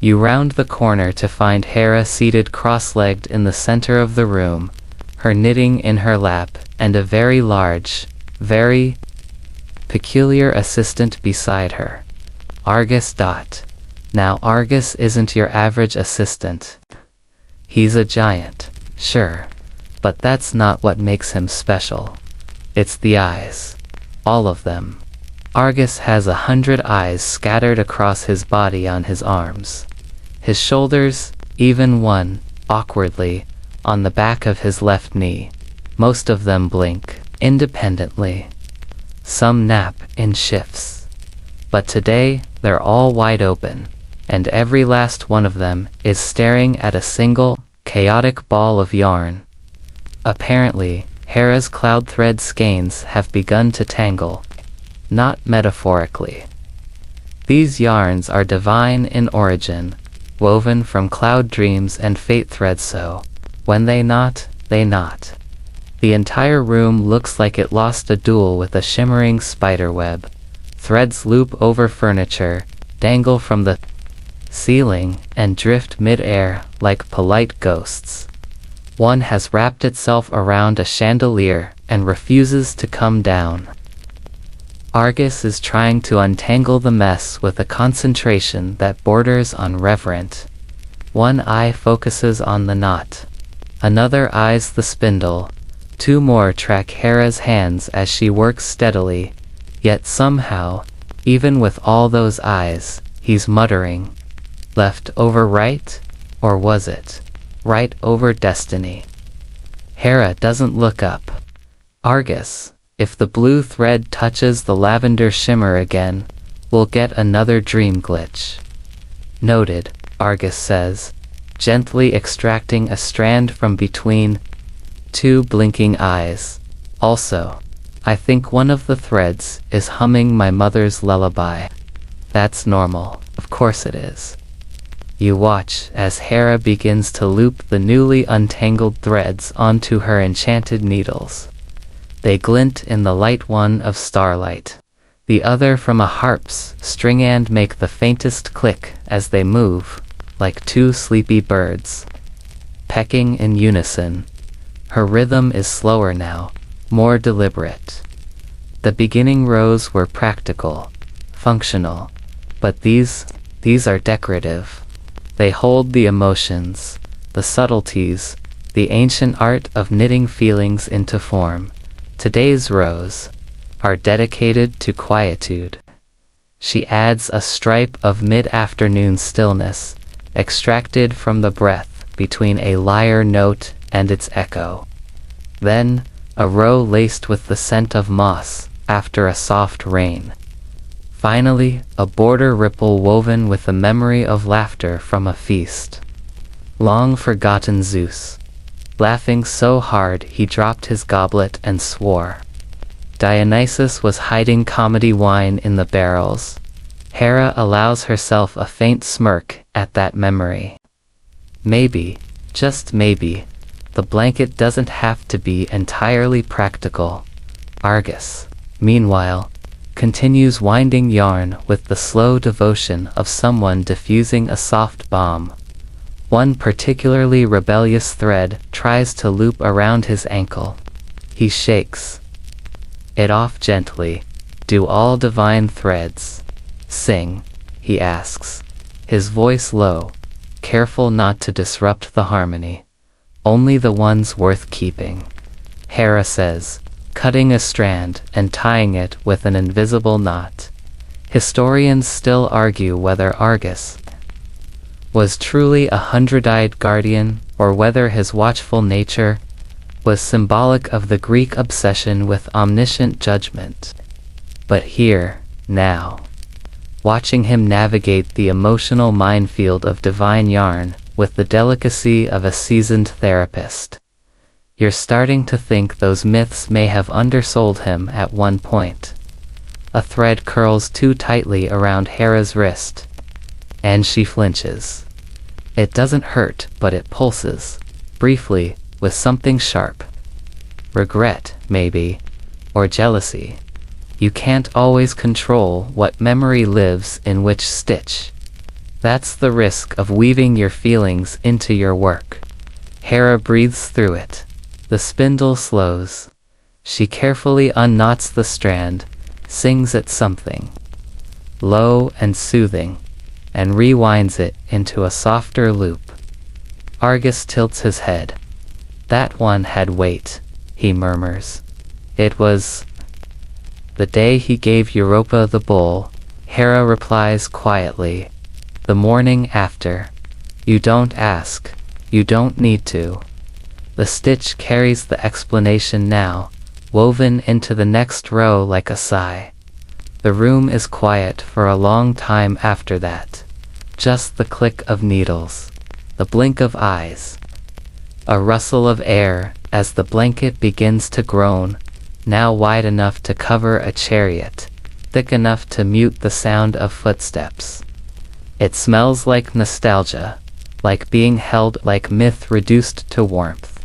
[SPEAKER 1] You round the corner to find Hera seated cross-legged in the center of the room, her knitting in her lap, and a very large, very peculiar assistant beside her. Argus. Now Argus isn't your average assistant. He's a giant, sure, but that's not what makes him special. It's the eyes. All of them. Argus has 100 eyes scattered across his body on his arms. His shoulders, even one, awkwardly, on the back of his left knee. Most of them blink, independently. Some nap in shifts. But today, they're all wide open, and every last one of them is staring at a single, chaotic ball of yarn. Apparently, Hera's cloud thread skeins have begun to tangle. Not metaphorically. These yarns are divine in origin, woven from cloud dreams and fate threads, so when they knot, they knot. The entire room looks like it lost a duel with a shimmering spiderweb. Threads loop over furniture, dangle from the ceiling, and drift mid-air like polite ghosts. One has wrapped itself around a chandelier and refuses to come down. Argus is trying to untangle the mess with a concentration that borders on reverent. One eye focuses on the knot. Another eyes the spindle. Two more track Hera's hands as she works steadily. Yet somehow, even with all those eyes, he's muttering. Left over right? Or was it right over destiny? Hera doesn't look up. Argus, if the blue thread touches the lavender shimmer again, we'll get another dream glitch. Noted, Argus says, gently extracting a strand from between two blinking eyes. Also, I think one of the threads is humming my mother's lullaby. That's normal, of course it is. You watch as Hera begins to loop the newly untangled threads onto her enchanted needles. They glint in the light, one of starlight, the other from a harp's string, and make the faintest click as they move, like two sleepy birds, pecking in unison. Her rhythm is slower now, more deliberate. The beginning rows were practical, functional, but these are decorative. They hold the emotions, the subtleties, the ancient art of knitting feelings into form. Today's rows are dedicated to quietude. She adds a stripe of mid-afternoon stillness, extracted from the breath between a lyre note and its echo. Then, a row laced with the scent of moss after a soft rain. Finally, a border ripple woven with the memory of laughter from a feast. Long forgotten Zeus, laughing so hard he dropped his goblet and swore. Dionysus was hiding comedy wine in the barrels. Hera allows herself a faint smirk at that memory. Maybe, just maybe, the blanket doesn't have to be entirely practical. Argus, meanwhile, continues winding yarn with the slow devotion of someone diffusing a soft bomb. One particularly rebellious thread tries to loop around his ankle. He shakes it off gently. Do all divine threads sing? He asks, his voice low, careful not to disrupt the harmony. Only the ones worth keeping, Hera says, cutting a strand and tying it with an invisible knot. Historians still argue whether Argus was truly a hundred-eyed guardian, or whether his watchful nature was symbolic of the Greek obsession with omniscient judgment. But here, now, watching him navigate the emotional minefield of divine yarn with the delicacy of a seasoned therapist, you're starting to think those myths may have undersold him at one point. A thread curls too tightly around Hera's wrist, and she flinches. It doesn't hurt, but it pulses, briefly, with something sharp. Regret, maybe, or jealousy. You can't always control what memory lives in which stitch. That's the risk of weaving your feelings into your work. Hera breathes through it. The spindle slows. She carefully unknots the strand, sings it something low and soothing, and rewinds it into a softer loop. Argus tilts his head. That one had weight, he murmurs. It was the day he gave Europa the bowl, Hera replies quietly. The morning after. You don't ask. You don't need to. The stitch carries the explanation now, woven into the next row like a sigh. The room is quiet for a long time after that. Just the click of needles, the blink of eyes, a rustle of air as the blanket begins to groan, now wide enough to cover a chariot, thick enough to mute the sound of footsteps. It smells like nostalgia, like being held, like myth reduced to warmth.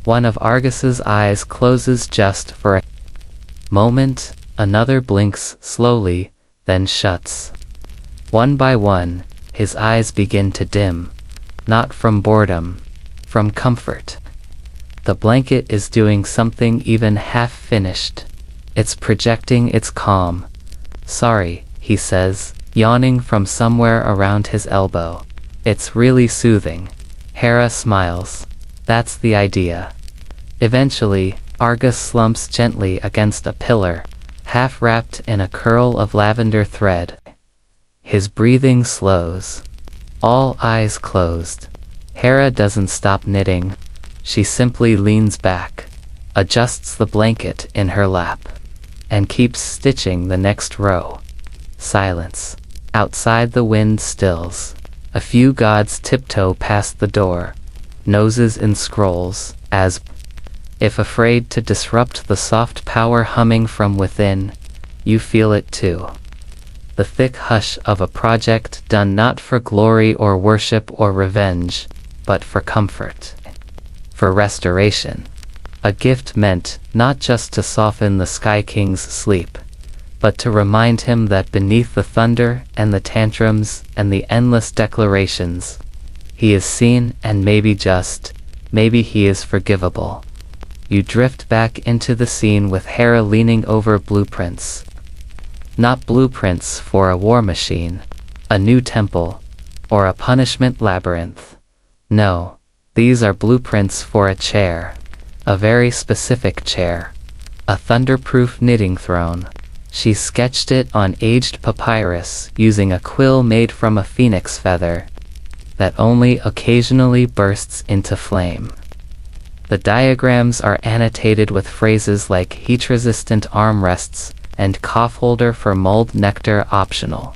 [SPEAKER 1] One of Argus's eyes closes just for a moment, another blinks slowly, then shuts. One by one, his eyes begin to dim, not from boredom, from comfort. The blanket is doing something even half-finished. It's projecting its calm. Sorry, he says, yawning from somewhere around his elbow. It's really soothing. Hera smiles. That's the idea. Eventually, Argus slumps gently against a pillar, half wrapped in a curl of lavender thread. His breathing slows. All eyes closed. Hera doesn't stop knitting. She simply leans back, adjusts the blanket in her lap, and keeps stitching the next row. Silence. Outside the wind stills. A few gods tiptoe past the door, noses in scrolls, as if afraid to disrupt the soft power humming from within. You feel it too. The thick hush of a project done not for glory or worship or revenge, but for comfort. For restoration. A gift meant not just to soften the Sky King's sleep, but to remind him that beneath the thunder and the tantrums and the endless declarations, he is seen and maybe he is forgivable. You drift back into the scene with Hera leaning over blueprints. Not blueprints for a war machine, a new temple, or a punishment labyrinth. No, these are blueprints for a chair. A very specific chair. A thunderproof knitting throne. She sketched it on aged papyrus using a quill made from a phoenix feather that only occasionally bursts into flame. The diagrams are annotated with phrases like heat-resistant armrests and cough holder for mulled nectar optional.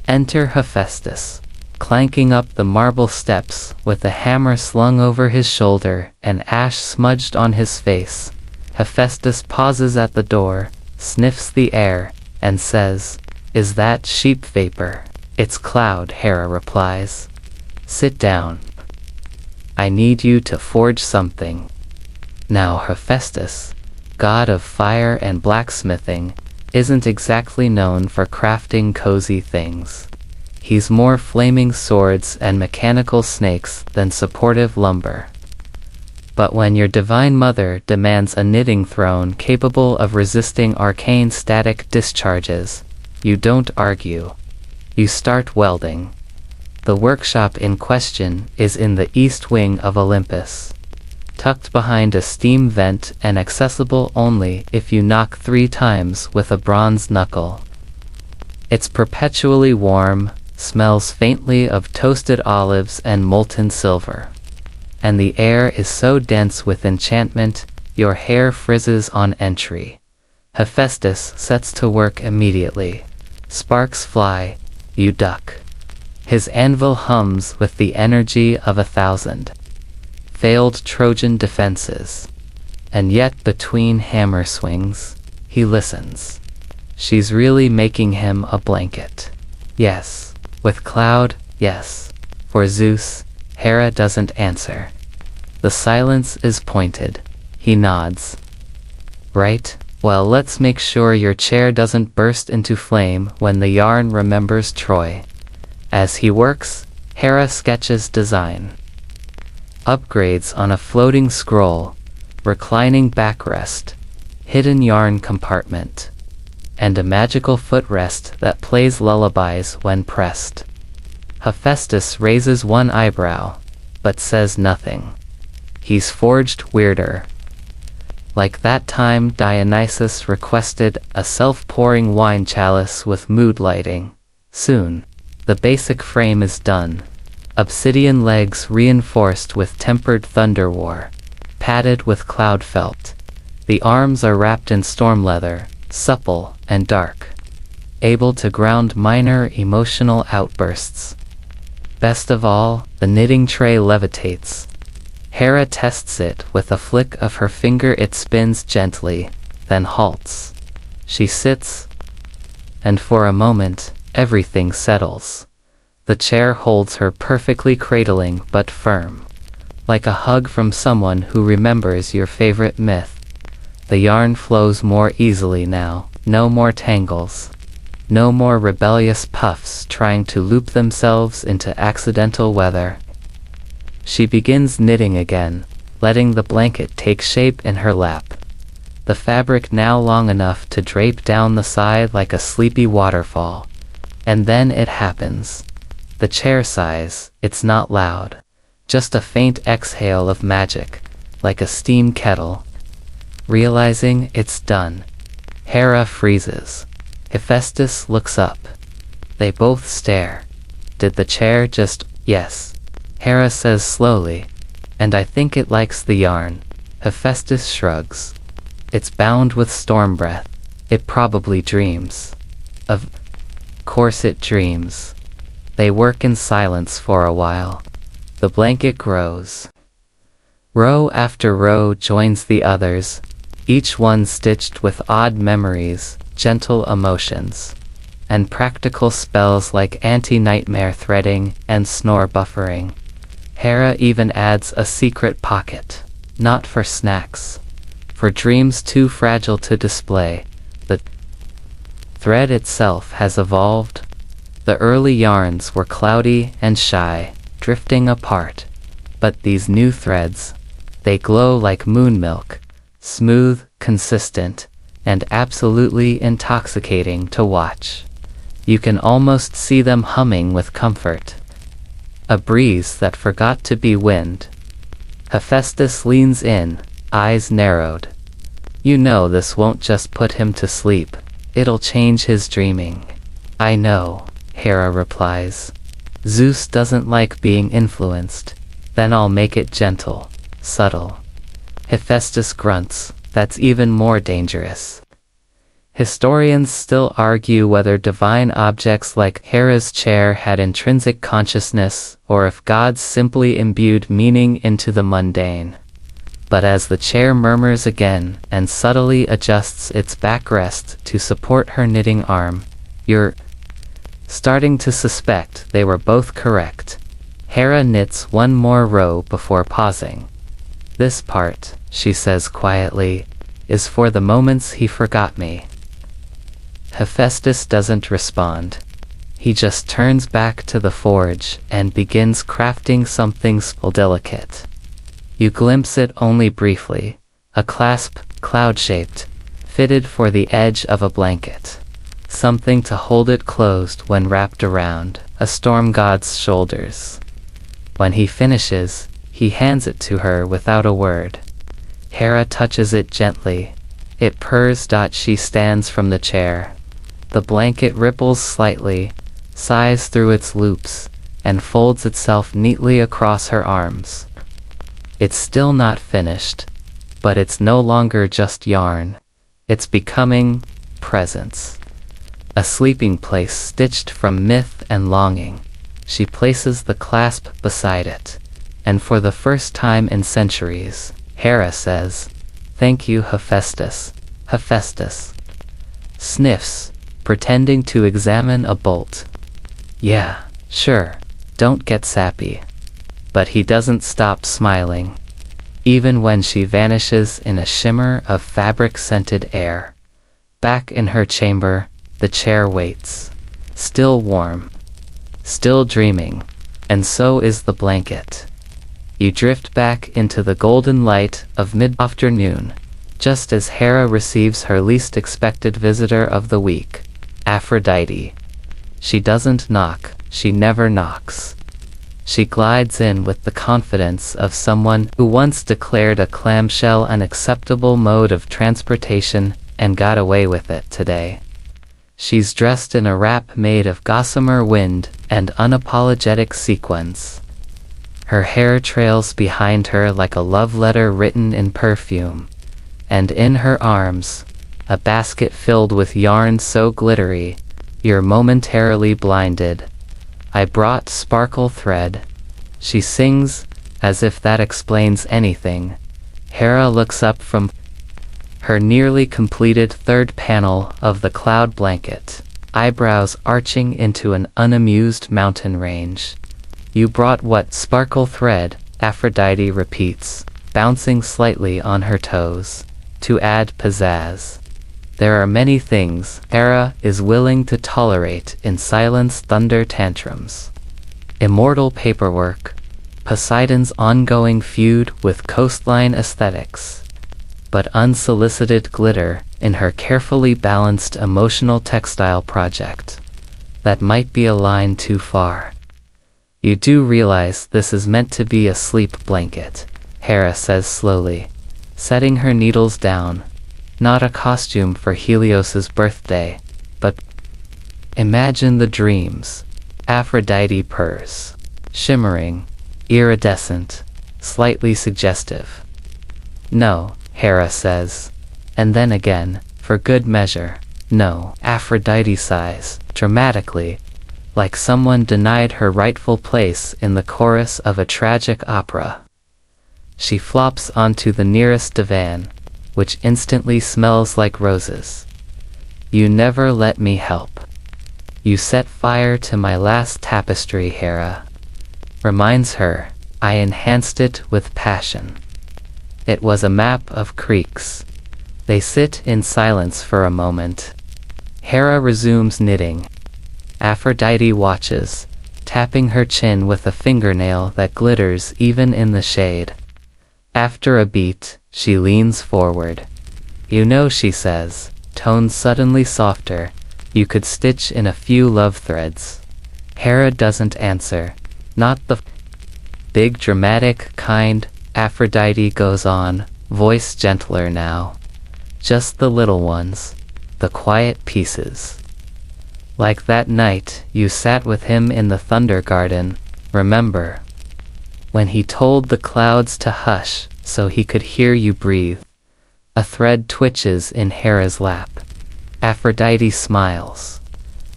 [SPEAKER 1] Enter Hephaestus, clanking up the marble steps with the hammer slung over his shoulder and ash smudged on his face. Hephaestus pauses at the door, sniffs the air, and says, "Is that sheep vapor?" "It's cloud," Hera replies. "Sit down. I need you to forge something." Now Hephaestus, god of fire and blacksmithing, isn't exactly known for crafting cozy things. He's more flaming swords and mechanical snakes than supportive lumber. But when your divine mother demands a knitting throne capable of resisting arcane static discharges, you don't argue. You start welding. The workshop in question is in the east wing of Olympus, tucked behind a steam vent and accessible only if you knock 3 times with a bronze knuckle. It's perpetually warm, smells faintly of toasted olives and molten silver. And the air is so dense with enchantment, your hair frizzes on entry. Hephaestus sets to work immediately. Sparks fly, you duck. His anvil hums with the energy of 1,000 failed Trojan defenses. And yet between hammer swings, he listens. She's really making him a blanket. Yes. With cloud, yes. For Zeus, Hera doesn't answer. The silence is pointed. He nods. Right? Well, let's make sure your chair doesn't burst into flame when the yarn remembers Troy. As he works, Hera sketches design. Upgrades on a floating scroll, reclining backrest, hidden yarn compartment, and a magical footrest that plays lullabies when pressed. Hephaestus raises one eyebrow, but says nothing. He's forged weirder. Like that time Dionysus requested a self-pouring wine chalice with mood lighting. Soon, the basic frame is done. Obsidian legs reinforced with tempered thunder war, padded with cloud felt. The arms are wrapped in storm leather, supple and dark, able to ground minor emotional outbursts. Best of all, the knitting tray levitates. Hera tests it with a flick of her finger. It spins gently, then halts. She sits, and for a moment, everything settles. The chair holds her perfectly, cradling but firm. Like a hug from someone who remembers your favorite myth. The yarn flows more easily now. No more tangles. No more rebellious puffs trying to loop themselves into accidental weather. She begins knitting again, letting the blanket take shape in her lap. the fabric now long enough to drape down the side like a sleepy waterfall. And then it happens. The chair sighs. It's not loud. Just a faint exhale of magic, like a steam kettle. Realizing it's done, Hera freezes. Hephaestus looks up. They both stare. Did the chair just— Yes. Hera says slowly. And I think it likes the yarn. Hephaestus shrugs. It's bound with storm breath. It probably dreams. Of course it dreams. They work in silence for a while. The blanket grows. Row after row joins the others, each one stitched with odd memories, gentle emotions, and practical spells like anti-nightmare threading and snore buffering. Hera even adds a secret pocket, not for snacks, for dreams too fragile to display. The thread itself has evolved. The early yarns were cloudy and shy, drifting apart. But these new threads, they glow like moon milk, smooth, consistent, and absolutely intoxicating to watch. You can almost see them humming with comfort. A breeze that forgot to be wind. Hephaestus leans in, eyes narrowed. You know this won't just put him to sleep. It'll change his dreaming. I know, Hera replies. Zeus doesn't like being influenced. Then I'll make it gentle, subtle. Hephaestus grunts. That's even more dangerous. Historians still argue whether divine objects like Hera's chair had intrinsic consciousness, or if gods simply imbued meaning into the mundane. But as the chair murmurs again and subtly adjusts its backrest to support her knitting arm, you're starting to suspect they were both correct. Hera knits one more row before pausing. This part, she says quietly, is for the moments he forgot me. Hephaestus doesn't respond. He just turns back to the forge and begins crafting something so delicate. You glimpse it only briefly, a clasp, cloud-shaped, fitted for the edge of a blanket. Something to hold it closed when wrapped around a storm god's shoulders. When he finishes, he hands it to her without a word. Hera touches it gently. It purrs. She stands from the chair. The blanket ripples slightly, sighs through its loops, and folds itself neatly across her arms. It's still not finished, but it's no longer just yarn. It's becoming presence. A sleeping place stitched from myth and longing. She places the clasp beside it. And for the first time in centuries, Hera says, "Thank you, Hephaestus." Hephaestus sniffs, pretending to examine a bolt. Yeah, sure, don't get sappy. But he doesn't stop smiling. Even when she vanishes in a shimmer of fabric-scented air. Back in her chamber, the chair waits. Still warm. Still dreaming. And so is the blanket. You drift back into the golden light of mid-afternoon, just as Hera receives her least expected visitor of the week, Aphrodite. She doesn't knock, she never knocks. She glides in with the confidence of someone who once declared a clamshell an acceptable mode of transportation and got away with it today. She's dressed in a wrap made of gossamer wind and unapologetic sequins. Her hair trails behind her like a love letter written in perfume. And in her arms, a basket filled with yarn so glittery, you're momentarily blinded. I brought sparkle thread. She sings, as if that explains anything. Hera looks up from her nearly completed third panel of the cloud blanket, eyebrows arching into an unamused mountain range. You brought what? Sparkle thread, Aphrodite repeats, bouncing slightly on her toes, to add pizzazz. There are many things Hera is willing to tolerate in silence. Thunder tantrums, immortal paperwork, Poseidon's ongoing feud with coastline aesthetics. but unsolicited glitter in her carefully balanced emotional textile project. That might be a line too far. You do realize this is meant to be a sleep blanket, Hera says slowly, setting her needles down. Not a costume for Helios's birthday, but imagine the dreams. Aphrodite purrs. Shimmering, iridescent, slightly suggestive. No, Hera says. And then again, for good measure, no. Aphrodite sighs, dramatically, like someone denied her rightful place in the chorus of a tragic opera. She flops onto the nearest divan, which instantly smells like roses. You never let me help. You set fire to my last tapestry, Hera. Reminds her, I enhanced it with passion. It was a map of creeks. They sit in silence for a moment. Hera resumes knitting. Aphrodite watches, tapping her chin with a fingernail that glitters even in the shade. After a beat, she leans forward. You know, she says, tone suddenly softer, you could stitch in a few love threads. Hera doesn't answer. Not the big dramatic kind, Aphrodite goes on, voice gentler now. Just the little ones, the quiet pieces. Like that night you sat with him in the Thunder Garden, remember? When he told the clouds to hush so he could hear you breathe. A thread twitches in Hera's lap. Aphrodite smiles.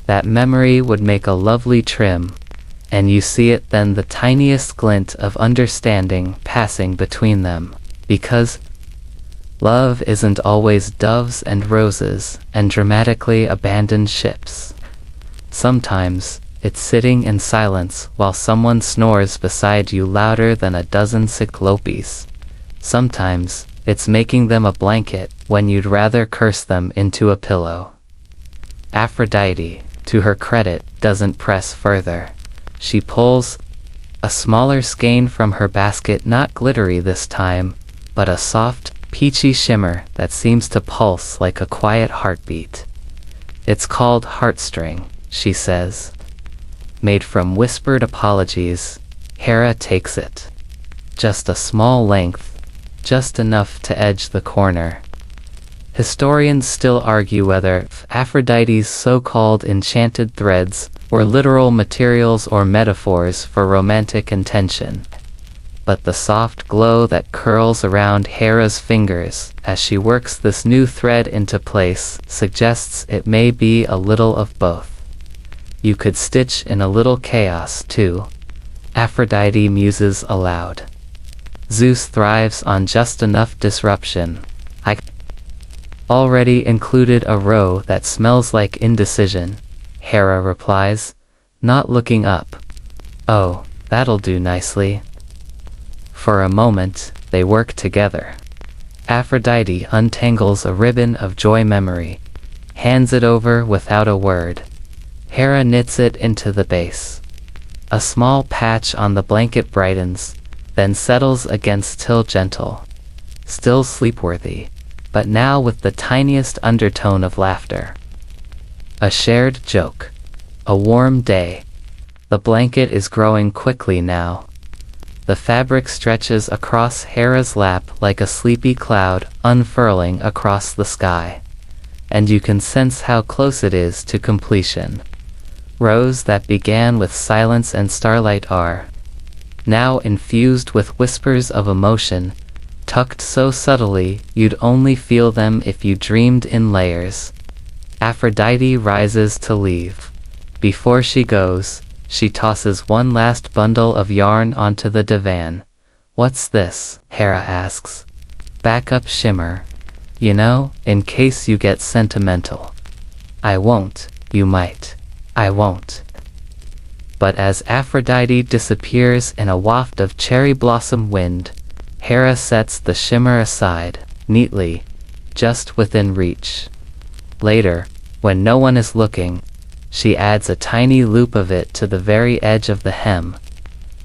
[SPEAKER 1] That memory would make a lovely trim, and you see it then, the tiniest glint of understanding passing between them, because love isn't always doves and roses and dramatically abandoned ships. Sometimes, it's sitting in silence while someone snores beside you louder than a dozen cyclopes. Sometimes, it's making them a blanket when you'd rather curse them into a pillow. Aphrodite, to her credit, doesn't press further. She pulls a smaller skein from her basket, not glittery this time, but a soft, peachy shimmer that seems to pulse like a quiet heartbeat. It's called heartstring, she says. Made from whispered apologies, Hera takes it. Just a small length, just enough to edge the corner. Historians still argue whether Aphrodite's so-called enchanted threads were literal materials or metaphors for romantic intention. But the soft glow that curls around Hera's fingers as she works this new thread into place suggests it may be a little of both. You could stitch in a little chaos too, Aphrodite muses aloud. Zeus thrives on just enough disruption. I already included a row that smells like indecision, Hera replies, not looking up. Oh, that'll do nicely. For a moment, they work together. Aphrodite untangles a ribbon of joy memory, hands it over without a word. Hera knits it into the base. A small patch on the blanket brightens, then settles against till gentle. Still sleepworthy, but now with the tiniest undertone of laughter. A shared joke. A warm day. The blanket is growing quickly now. The fabric stretches across Hera's lap like a sleepy cloud unfurling across the sky. And you can sense how close it is to completion. Rows that began with silence and starlight are now infused with whispers of emotion, tucked so subtly you'd only feel them if you dreamed in layers. Aphrodite rises to leave. Before she goes, she tosses one last bundle of yarn onto the divan. What's this? Hera asks. Backup shimmer. You know, in case you get sentimental. I won't, you might. I won't. But as Aphrodite disappears in a waft of cherry blossom wind, Hera sets the shimmer aside, neatly, just within reach. Later, when no one is looking, she adds a tiny loop of it to the very edge of the hem.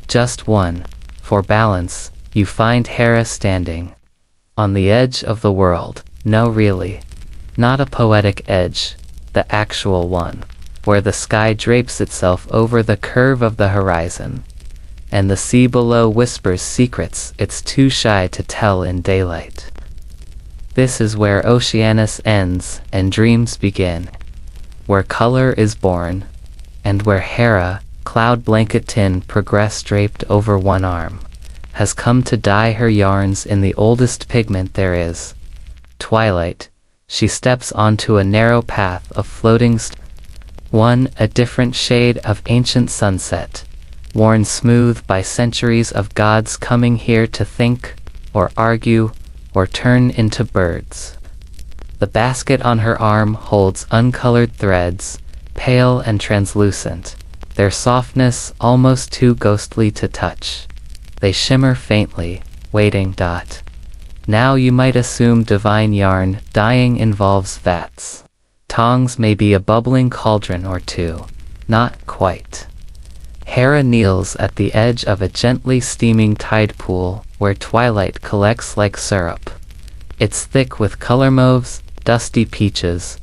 [SPEAKER 1] Just one. For balance, you find Hera standing, On the edge of the world. No, really. Not a poetic edge, the actual one, where the sky drapes itself over the curve of the horizon, and the sea below whispers secrets it's too shy to tell in daylight. This is where Oceanus ends and dreams begin, where color is born, and where Hera, cloud blanket tin progress draped over one arm, has come to dye her yarns in the oldest pigment there is, twilight. She steps onto a narrow path of floating one, a different shade of ancient sunset, worn smooth by centuries of gods coming here to think, or argue, or turn into birds. The basket on her arm holds uncolored threads, pale and translucent, their softness almost too ghostly to touch. They shimmer faintly, waiting. Now you might assume divine yarn dyeing involves vats. Tongs may be a bubbling cauldron or two. Not quite. Hera kneels at the edge of a gently steaming tide pool where twilight collects like syrup. It's thick with color mauves, dusty peaches,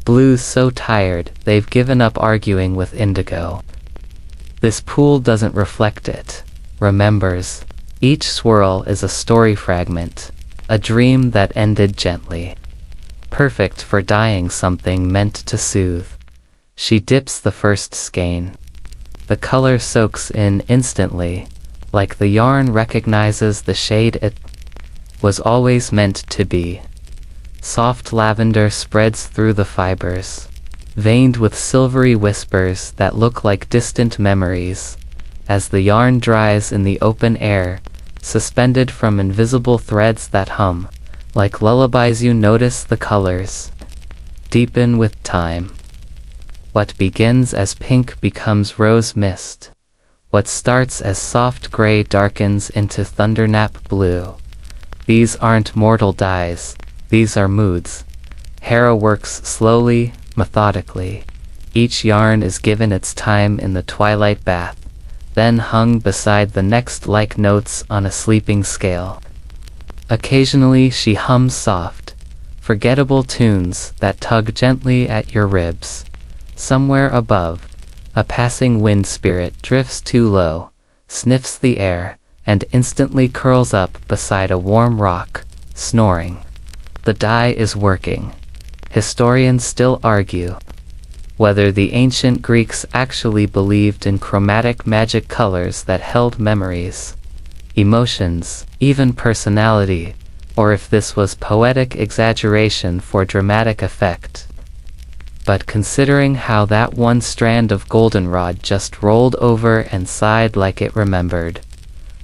[SPEAKER 1] blues so tired they've given up arguing with indigo. This pool doesn't reflect it, remembers. Each swirl is a story fragment, a dream that ended gently. Perfect for dyeing something meant to soothe. She dips the first skein. The color soaks in instantly, like the yarn recognizes the shade it was always meant to be. Soft lavender spreads through the fibers, veined with silvery whispers that look like distant memories, as the yarn dries in the open air, suspended from invisible threads that hum, like lullabies. You notice the colors deepen with time. What begins as pink becomes rose mist. What starts as soft gray darkens into thundernap blue. These aren't mortal dyes, these are moods. Hera works slowly, methodically. Each yarn is given its time in the twilight bath, then hung beside the next like notes on a sleeping scale. Occasionally she hums soft, forgettable tunes that tug gently at your ribs. Somewhere above, a passing wind spirit drifts too low, sniffs the air, and instantly curls up beside a warm rock, snoring. The dye is working. Historians still argue whether the ancient Greeks actually believed in chromatic magic colors that held memories, emotions, even personality, or if this was poetic exaggeration for dramatic effect. But considering how that one strand of goldenrod just rolled over and sighed like it remembered,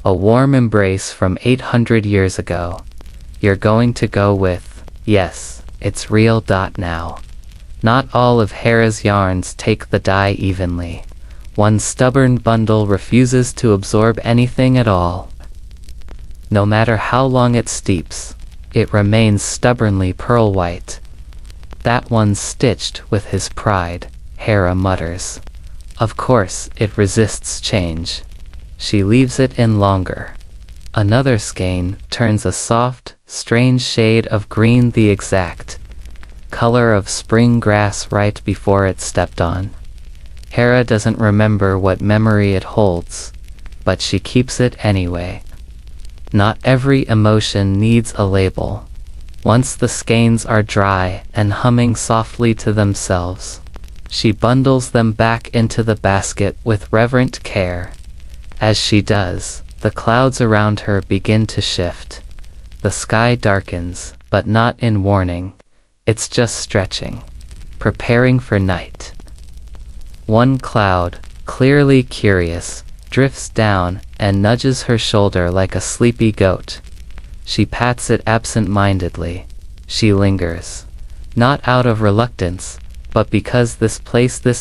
[SPEAKER 1] a warm embrace from 800 years ago, you're going to go with, yes, it's real. Now. Not all of Hera's yarns take the dye evenly. One stubborn bundle refuses to absorb anything at all. No matter how long it steeps, it remains stubbornly pearl white. That one's stitched with his pride, Hera mutters. Of course, it resists change. She leaves it in longer. Another skein turns a soft, strange shade of green, the exact color of spring grass right before it stepped on. Hera doesn't remember what memory it holds, but she keeps it anyway. Not every emotion needs a label. Once the skeins are dry and humming softly to themselves, she bundles them back into the basket with reverent care. As she does, the clouds around her begin to shift. The sky darkens, but not in warning. It's just stretching, preparing for night. One cloud, clearly curious, drifts down and nudges her shoulder like a sleepy goat. She pats it absent-mindedly. She lingers. Not out of reluctance, but because this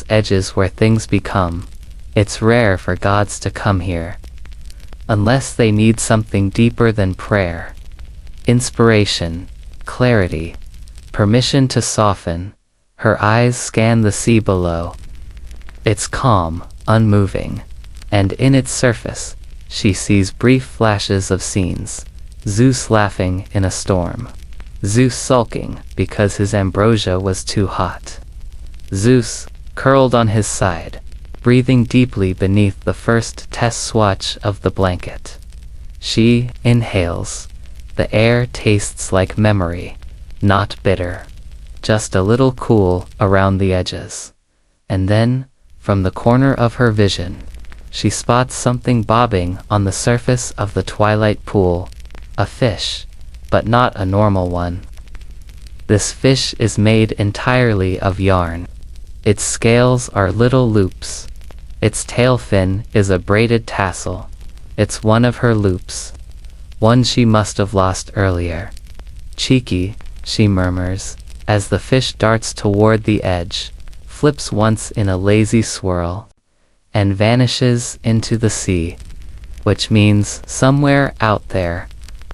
[SPEAKER 1] edges where things become. It's rare for gods to come here. Unless they need something deeper than prayer. Inspiration, clarity, permission to soften. Her eyes scan the sea below. It's calm, unmoving, and in its surface, she sees brief flashes of scenes, Zeus laughing in a storm. Zeus sulking because his ambrosia was too hot. Zeus, curled on his side, breathing deeply beneath the first test swatch of the blanket. She inhales. The air tastes like memory, not bitter, just a little cool around the edges. And then, from the corner of her vision, she spots something bobbing on the surface of the twilight pool. A fish, but not a normal one. This fish is made entirely of yarn. Its scales are little loops. Its tail fin is a braided tassel. It's one of her loops. One she must have lost earlier. Cheeky, she murmurs, as the fish darts toward the edge, flips once in a lazy swirl, and vanishes into the sea, which means somewhere out there,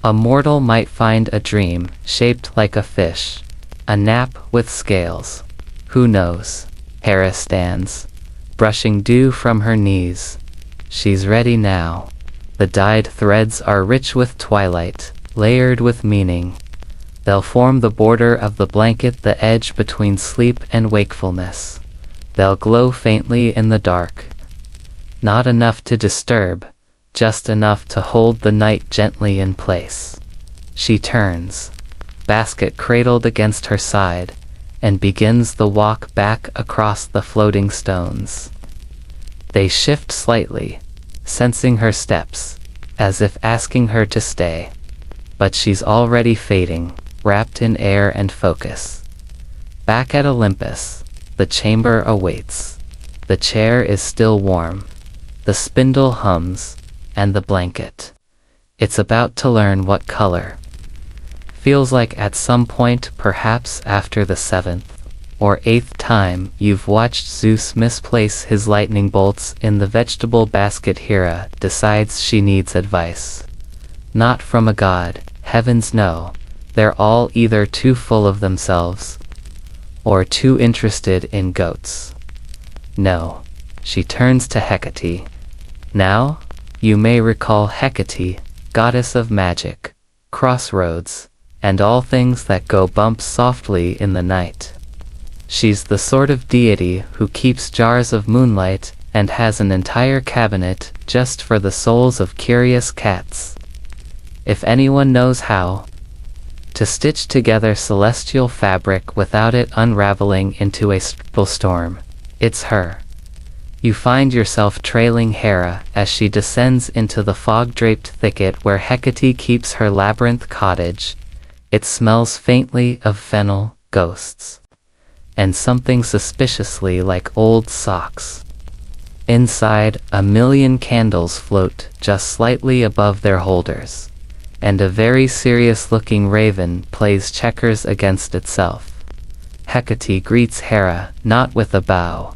[SPEAKER 1] a mortal might find a dream shaped like a fish, a nap with scales. Who knows? Hera stands, brushing dew from her knees. She's ready now. The dyed threads are rich with twilight, layered with meaning. They'll form the border of the blanket, the edge between sleep and wakefulness. They'll glow faintly in the dark. Not enough to disturb, just enough to hold the night gently in place. She turns, basket cradled against her side, and begins the walk back across the floating stones. They shift slightly, sensing her steps, as if asking her to stay. But she's already fading, wrapped in air and focus. Back at Olympus, the chamber awaits. The chair is still warm. The spindle hums, and the blanket. It's about to learn what color. Feels like at some point, perhaps after the 7th or 8th time you've watched Zeus misplace his lightning bolts in the vegetable basket, Hera decides she needs advice. Not from a god, heavens no. They're all either too full of themselves or too interested in goats. No. She turns to Hecate. Now, you may recall Hecate, goddess of magic, crossroads, and all things that go bump softly in the night. She's the sort of deity who keeps jars of moonlight and has an entire cabinet just for the souls of curious cats. If anyone knows how to stitch together celestial fabric without it unraveling into a storm, it's her. You find yourself trailing Hera as she descends into the fog-draped thicket where Hecate keeps her labyrinth cottage. It smells faintly of fennel, ghosts, and something suspiciously like old socks. Inside, a million candles float just slightly above their holders, and a very serious-looking raven plays checkers against itself. Hecate greets Hera not with a bow,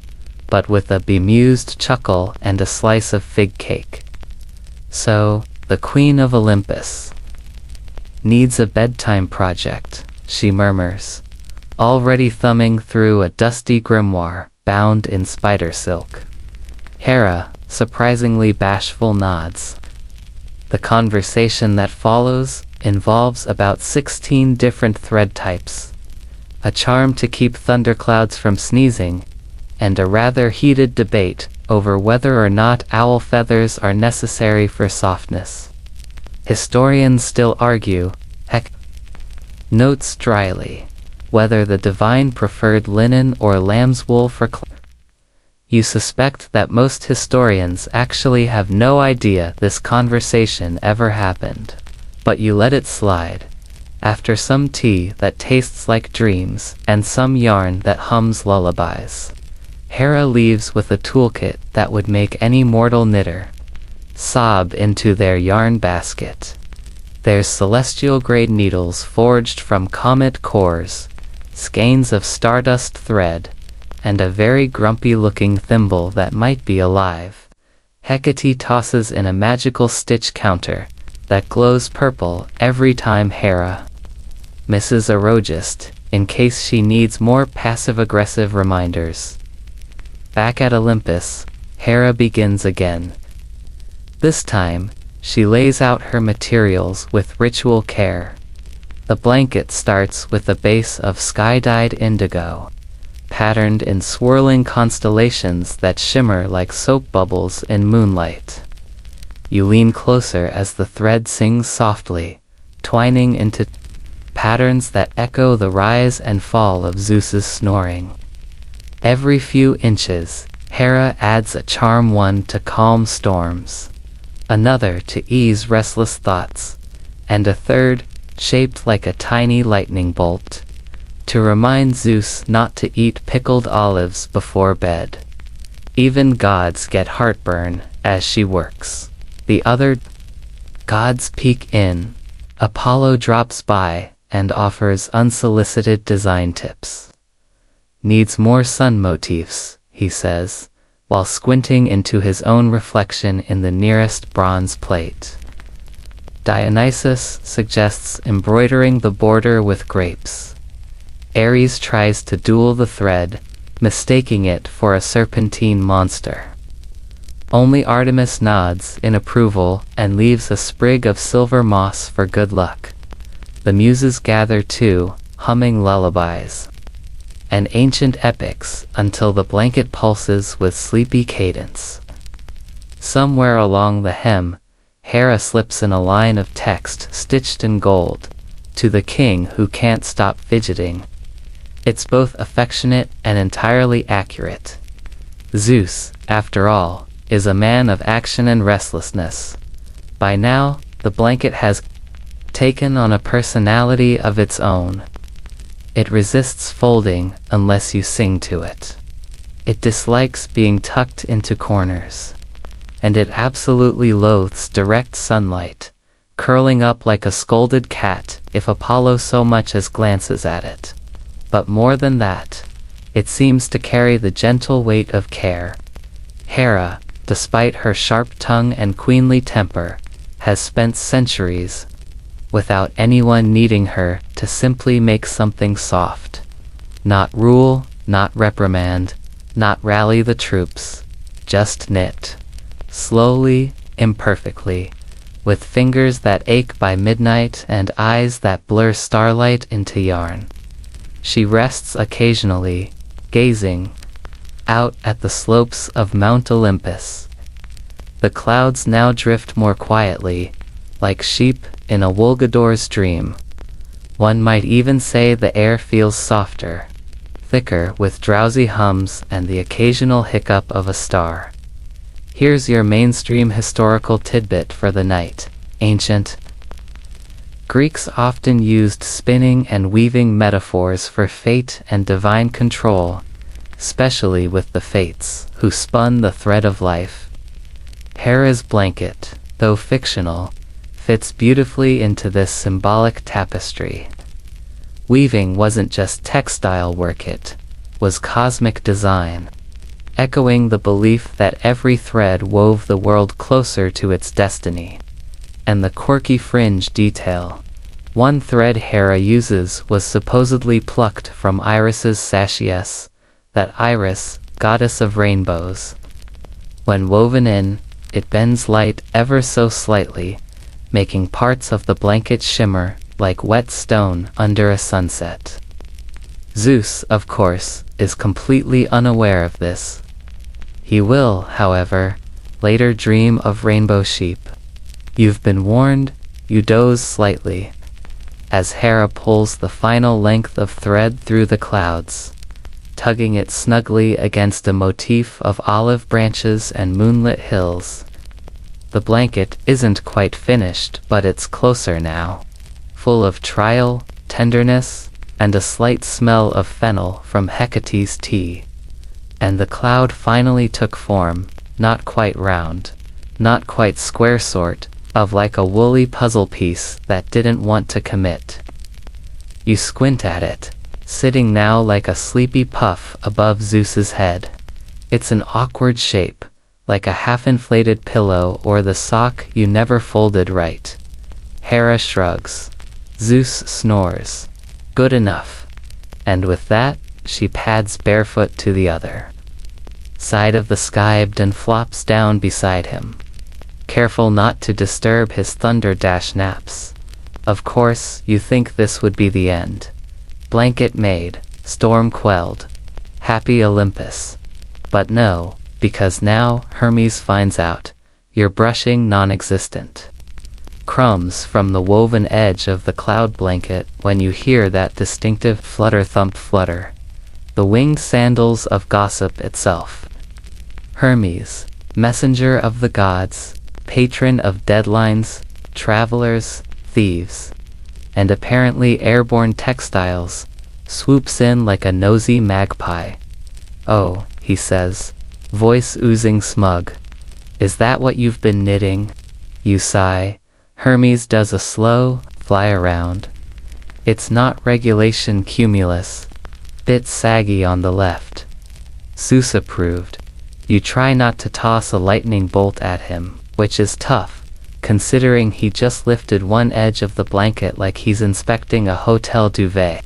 [SPEAKER 1] but with a bemused chuckle and a slice of fig cake. So, the Queen of Olympus needs a bedtime project, she murmurs, already thumbing through a dusty grimoire bound in spider silk. Hera, surprisingly bashful, nods. The conversation that follows involves about 16 different thread types, a charm to keep thunderclouds from sneezing, and a rather heated debate over whether or not owl feathers are necessary for softness. Historians still argue, notes dryly, whether the divine preferred linen or lamb's wool for You suspect that most historians actually have no idea this conversation ever happened, but you let it slide. After some tea that tastes like dreams and some yarn that hums lullabies, Hera leaves with a toolkit that would make any mortal knitter sob into their yarn basket. There's celestial-grade needles forged from comet cores, skeins of stardust thread, and a very grumpy-looking thimble that might be alive. Hecate tosses in a magical stitch counter that glows purple every time Hera misses a rogist, in case she needs more passive-aggressive reminders. Back at Olympus, Hera begins again. This time, She lays out her materials with ritual care. The blanket starts with a base of sky-dyed indigo, patterned in swirling constellations that shimmer like soap bubbles in moonlight. You lean closer as the thread sings softly, twining into patterns that echo the rise and fall of Zeus's snoring. Every few inches, Hera adds a charm, one to calm storms, another to ease restless thoughts, and a third, shaped like a tiny lightning bolt, to remind Zeus not to eat pickled olives before bed. Even gods get heartburn as she works. The other gods peek in. Apollo drops by and offers unsolicited design tips. Needs more sun motifs, he says, while squinting into his own reflection in the nearest bronze plate. Dionysus suggests embroidering the border with grapes. Ares tries to duel the thread, mistaking it for a serpentine monster. Only Artemis nods in approval and leaves a sprig of silver moss for good luck. The muses gather too, humming lullabies and ancient epics until the blanket pulses with sleepy cadence. Somewhere along the hem, Hera slips in a line of text stitched in gold, to the king who can't stop fidgeting. It's both affectionate and entirely accurate. Zeus, after all, is a man of action and restlessness. By now, the blanket has taken on a personality of its own. It resists folding unless you sing to it. It dislikes being tucked into corners. And it absolutely loathes direct sunlight, curling up like a scolded cat if Apollo so much as glances at it. But more than that, it seems to carry the gentle weight of care. Hera, despite her sharp tongue and queenly temper, has spent centuries without anyone needing her to simply make something soft. Not rule, not reprimand, not rally the troops, just knit. Slowly, imperfectly, with fingers that ache by midnight and eyes that blur starlight into yarn. She rests occasionally, gazing out at the slopes of Mount Olympus. The clouds now drift more quietly, like sheep in a woolgador's dream. One might even say the air feels softer, thicker with drowsy hums and the occasional hiccup of a star. Here's your mainstream historical tidbit for the night. Ancient Greeks often used spinning and weaving metaphors for fate and divine control, especially with the Fates, who spun the thread of life. Hera's blanket, though fictional, fits beautifully into this symbolic tapestry. Weaving wasn't just textile work, it was cosmic design, echoing the belief that every thread wove the world closer to its destiny. And the quirky fringe detail. One thread Hera uses was supposedly plucked from Iris's sashes, that Iris, goddess of rainbows. When woven in, it bends light ever so slightly, making parts of the blanket shimmer like wet stone under a sunset. Zeus, of course, is completely unaware of this. He will, however, later dream of rainbow sheep. You've been warned, you doze slightly, as Hera pulls the final length of thread through the clouds, tugging it snugly against a motif of olive branches and moonlit hills. The blanket isn't quite finished, but it's closer now, full of trial, tenderness, and a slight smell of fennel from Hecate's tea. And the cloud finally took form, not quite round, not quite square sort, of like a woolly puzzle piece that didn't want to commit. You squint at it, sitting now like a sleepy puff above Zeus's head. It's an awkward shape, like a half-inflated pillow or the sock you never folded right. Hera shrugs. Zeus snores. Good enough. And with that, she pads barefoot to the other side of the sky and flops down beside him. careful not to disturb his thunder-naps. Of course, you think this would be the end. Blanket made, storm quelled, happy Olympus. But no, because now Hermes finds out you're brushing non-existent crumbs from the woven edge of the cloud blanket when you hear that distinctive flutter-thump flutter, the winged sandals of gossip itself. Hermes, messenger of the gods, patron of deadlines, travelers, thieves, and apparently airborne textiles, swoops in like a nosy magpie. "Oh," he says, voice oozing smug. "Is that what you've been knitting?" You sigh. Hermes does a slow fly around. It's not regulation cumulus. Bit saggy on the left. Zeus approved. You try not to toss a lightning bolt at him, which is tough, considering he just lifted one edge of the blanket like he's inspecting a hotel duvet.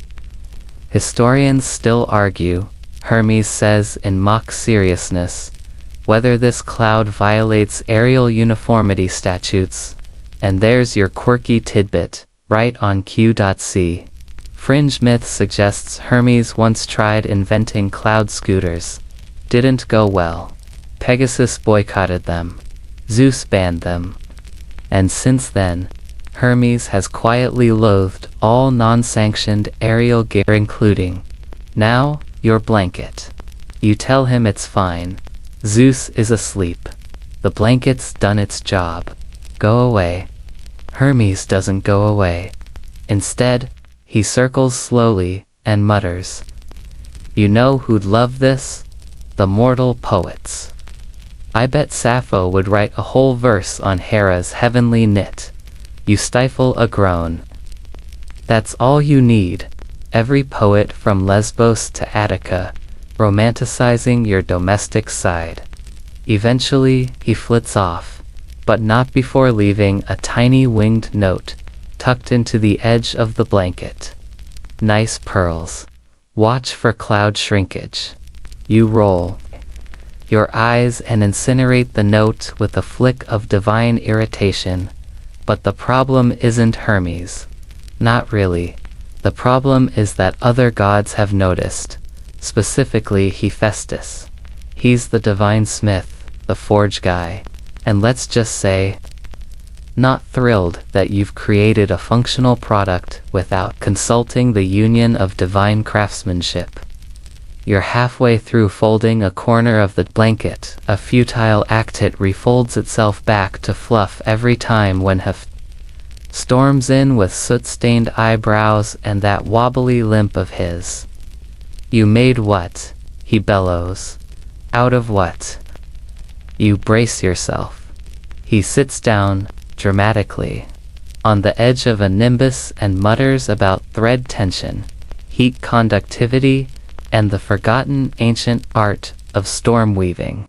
[SPEAKER 1] Historians still argue, Hermes says in mock seriousness, whether this cloud violates aerial uniformity statutes. And there's your quirky tidbit, right on Q.C. Fringe myth suggests Hermes once tried inventing cloud scooters. Didn't go well. Pegasus boycotted them. Zeus banned them. And since then, Hermes has quietly loathed all non-sanctioned aerial gear, including, now, your blanket. You tell him it's fine. Zeus is asleep. The blanket's done its job. Go away. Hermes doesn't go away. Instead, he circles slowly and mutters. You know who'd love this? The mortal poets. I bet Sappho would write a whole verse on Hera's heavenly knit. You stifle a groan. That's all you need. Every poet from Lesbos to Attica, romanticizing your domestic side. Eventually, he flits off, but not before leaving a tiny winged note tucked into the edge of the blanket. Nice pearls. Watch for cloud shrinkage. You roll your eyes and incinerate the note with a flick of divine irritation. But the problem isn't Hermes. Not really. The problem is that other gods have noticed. Specifically Hephaestus. He's the divine smith, the forge guy. And let's just say, not thrilled that you've created a functional product without consulting the union of divine craftsmanship. You're halfway through folding a corner of the blanket, a futile act. It refolds itself back to fluff every time when storms in with soot-stained eyebrows and that wobbly limp of his. You made what? He bellows. Out of what? You brace yourself. He sits down, dramatically, on the edge of a nimbus and mutters about thread tension, heat conductivity, and the forgotten ancient art of storm weaving.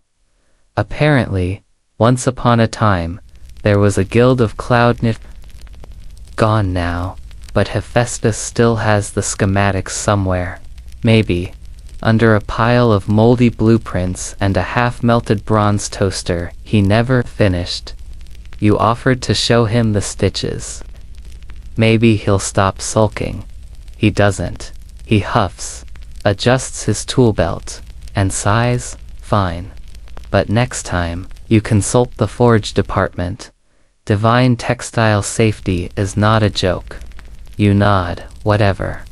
[SPEAKER 1] Apparently, once upon a time, there was a guild of cloud knit. Gone now, but Hephaestus still has the schematics somewhere. Maybe, under a pile of moldy blueprints and a half-melted bronze toaster he never finished. You offered to show him the stitches. Maybe he'll stop sulking. He doesn't. He huffs, adjusts his tool belt, and sighs, fine. But next time, you consult the forge department. Divine textile safety is not a joke. You nod, whatever.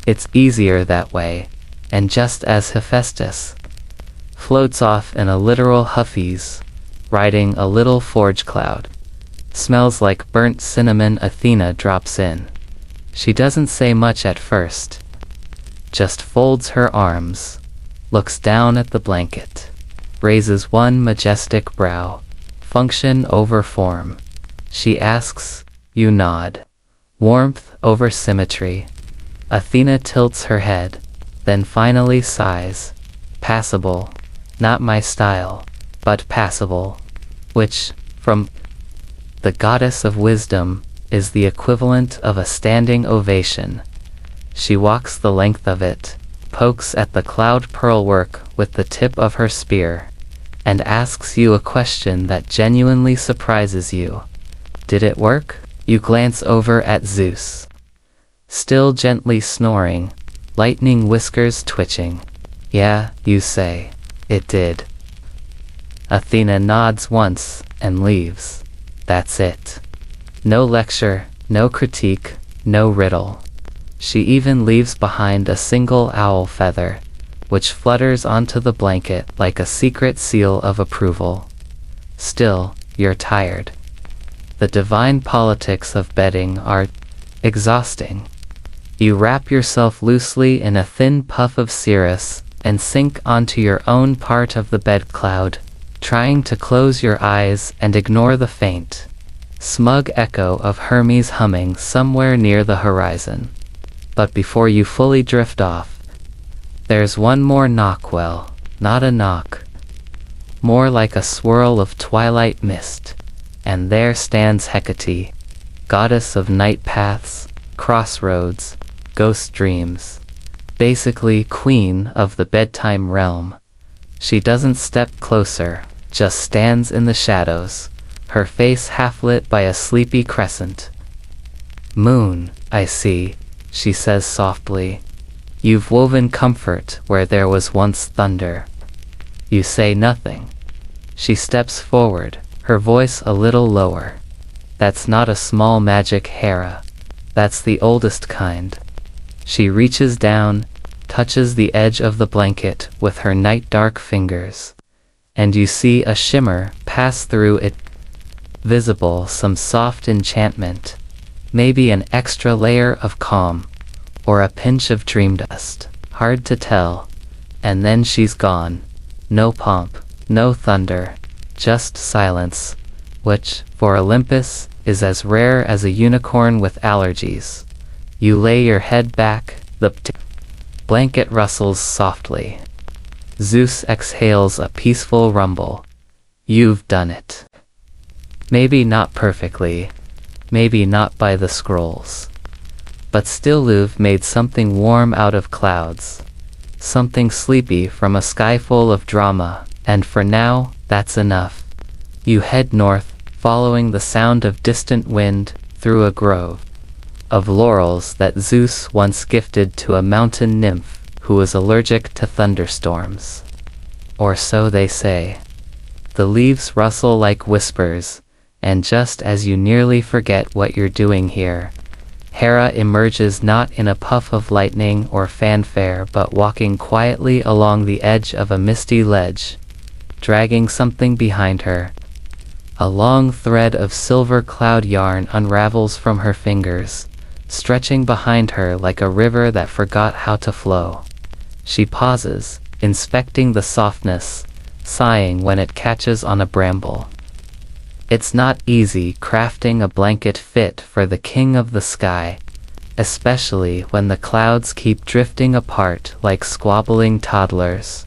[SPEAKER 1] It's easier that way. And just as Hephaestus floats off in a literal huffies, riding a little forge cloud, smells like burnt cinnamon, Athena drops in. She doesn't say much at first, just folds her arms, looks down at the blanket, raises one majestic brow, function over form. She asks, you nod. Warmth over symmetry. Athena tilts her head, then finally sighs. Passable. Not my style, but passable. Which, from the goddess of wisdom, is the equivalent of a standing ovation. She walks the length of it, pokes at the cloud pearl work with the tip of her spear, and asks you a question that genuinely surprises you. Did it work? You glance over at Zeus, still gently snoring, lightning whiskers twitching. Yeah, you say. It did. Athena nods once and leaves. That's it. No lecture, no critique, no riddle. She even leaves behind a single owl feather, which flutters onto the blanket like a secret seal of approval. Still, you're tired. The divine politics of bedding are exhausting. You wrap yourself loosely in a thin puff of cirrus and sink onto your own part of the bed cloud, trying to close your eyes and ignore the faint, smug echo of Hermes humming somewhere near the horizon. But before you fully drift off, there's one more knock. Well, not a knock, more like a swirl of twilight mist, and there stands Hecate, goddess of night paths, crossroads, ghost dreams, basically queen of the bedtime realm. She doesn't step closer, just stands in the shadows, her face half lit by a sleepy crescent. Moon, I see, she says softly. You've woven comfort where there was once thunder. You say nothing. She steps forward, her voice a little lower. That's not a small magic, Hera. That's the oldest kind. She reaches down, touches the edge of the blanket with her night-dark fingers, and you see a shimmer pass through it. Visible some soft enchantment, maybe an extra layer of calm, or a pinch of dream dust. Hard to tell. And then she's gone. No pomp, no thunder, just silence, which, for Olympus, is as rare as a unicorn with allergies. You lay your head back, the blanket rustles softly. Zeus exhales a peaceful rumble. You've done it. Maybe not perfectly, maybe not by the scrolls, but still you've made something warm out of clouds, something sleepy from a sky full of drama, and for now, that's enough. You head north, following the sound of distant wind, through a grove of laurels that Zeus once gifted to a mountain nymph who was allergic to thunderstorms. Or so they say. The leaves rustle like whispers, and just as you nearly forget what you're doing here, Hera emerges not in a puff of lightning or fanfare but walking quietly along the edge of a misty ledge, dragging something behind her. A long thread of silver cloud yarn unravels from her fingers, stretching behind her like a river that forgot how to flow. She pauses, inspecting the softness, sighing when it catches on a bramble. It's not easy crafting a blanket fit for the king of the sky, especially when the clouds keep drifting apart like squabbling toddlers.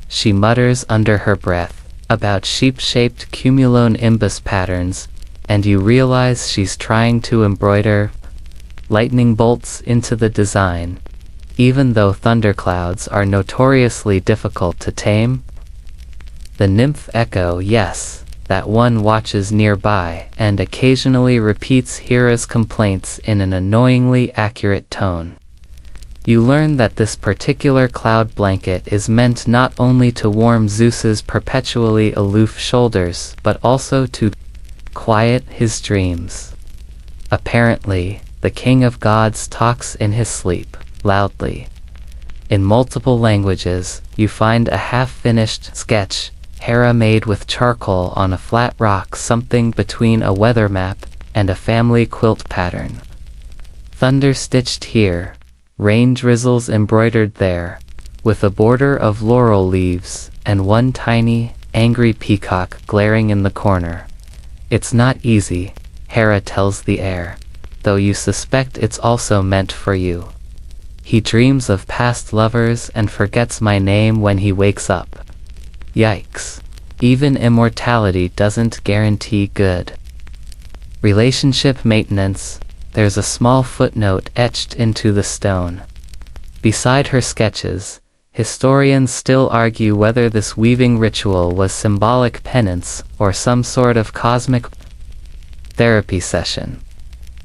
[SPEAKER 1] She mutters under her breath about sheep-shaped cumulonimbus patterns, and you realize she's trying to embroider lightning bolts into the design, even though thunderclouds are notoriously difficult to tame. The nymph Echo, yes, that one watches nearby and occasionally repeats Hera's complaints in an annoyingly accurate tone. You learn that this particular cloud blanket is meant not only to warm Zeus's perpetually aloof shoulders but also to quiet his dreams. Apparently, the king of gods talks in his sleep, loudly. In multiple languages, you find a half-finished sketch Hera made with charcoal on a flat rock, something between a weather map and a family quilt pattern. Thunder stitched here, rain drizzles embroidered there, with a border of laurel leaves and one tiny, angry peacock glaring in the corner. It's not easy, Hera tells the air, though you suspect it's also meant for you. He dreams of past lovers and forgets my name when he wakes up. Yikes. Even immortality doesn't guarantee good. Relationship maintenance. There's a small footnote etched into the stone. Beside her sketches, Historians still argue whether this weaving ritual was symbolic penance or some sort of cosmic therapy session.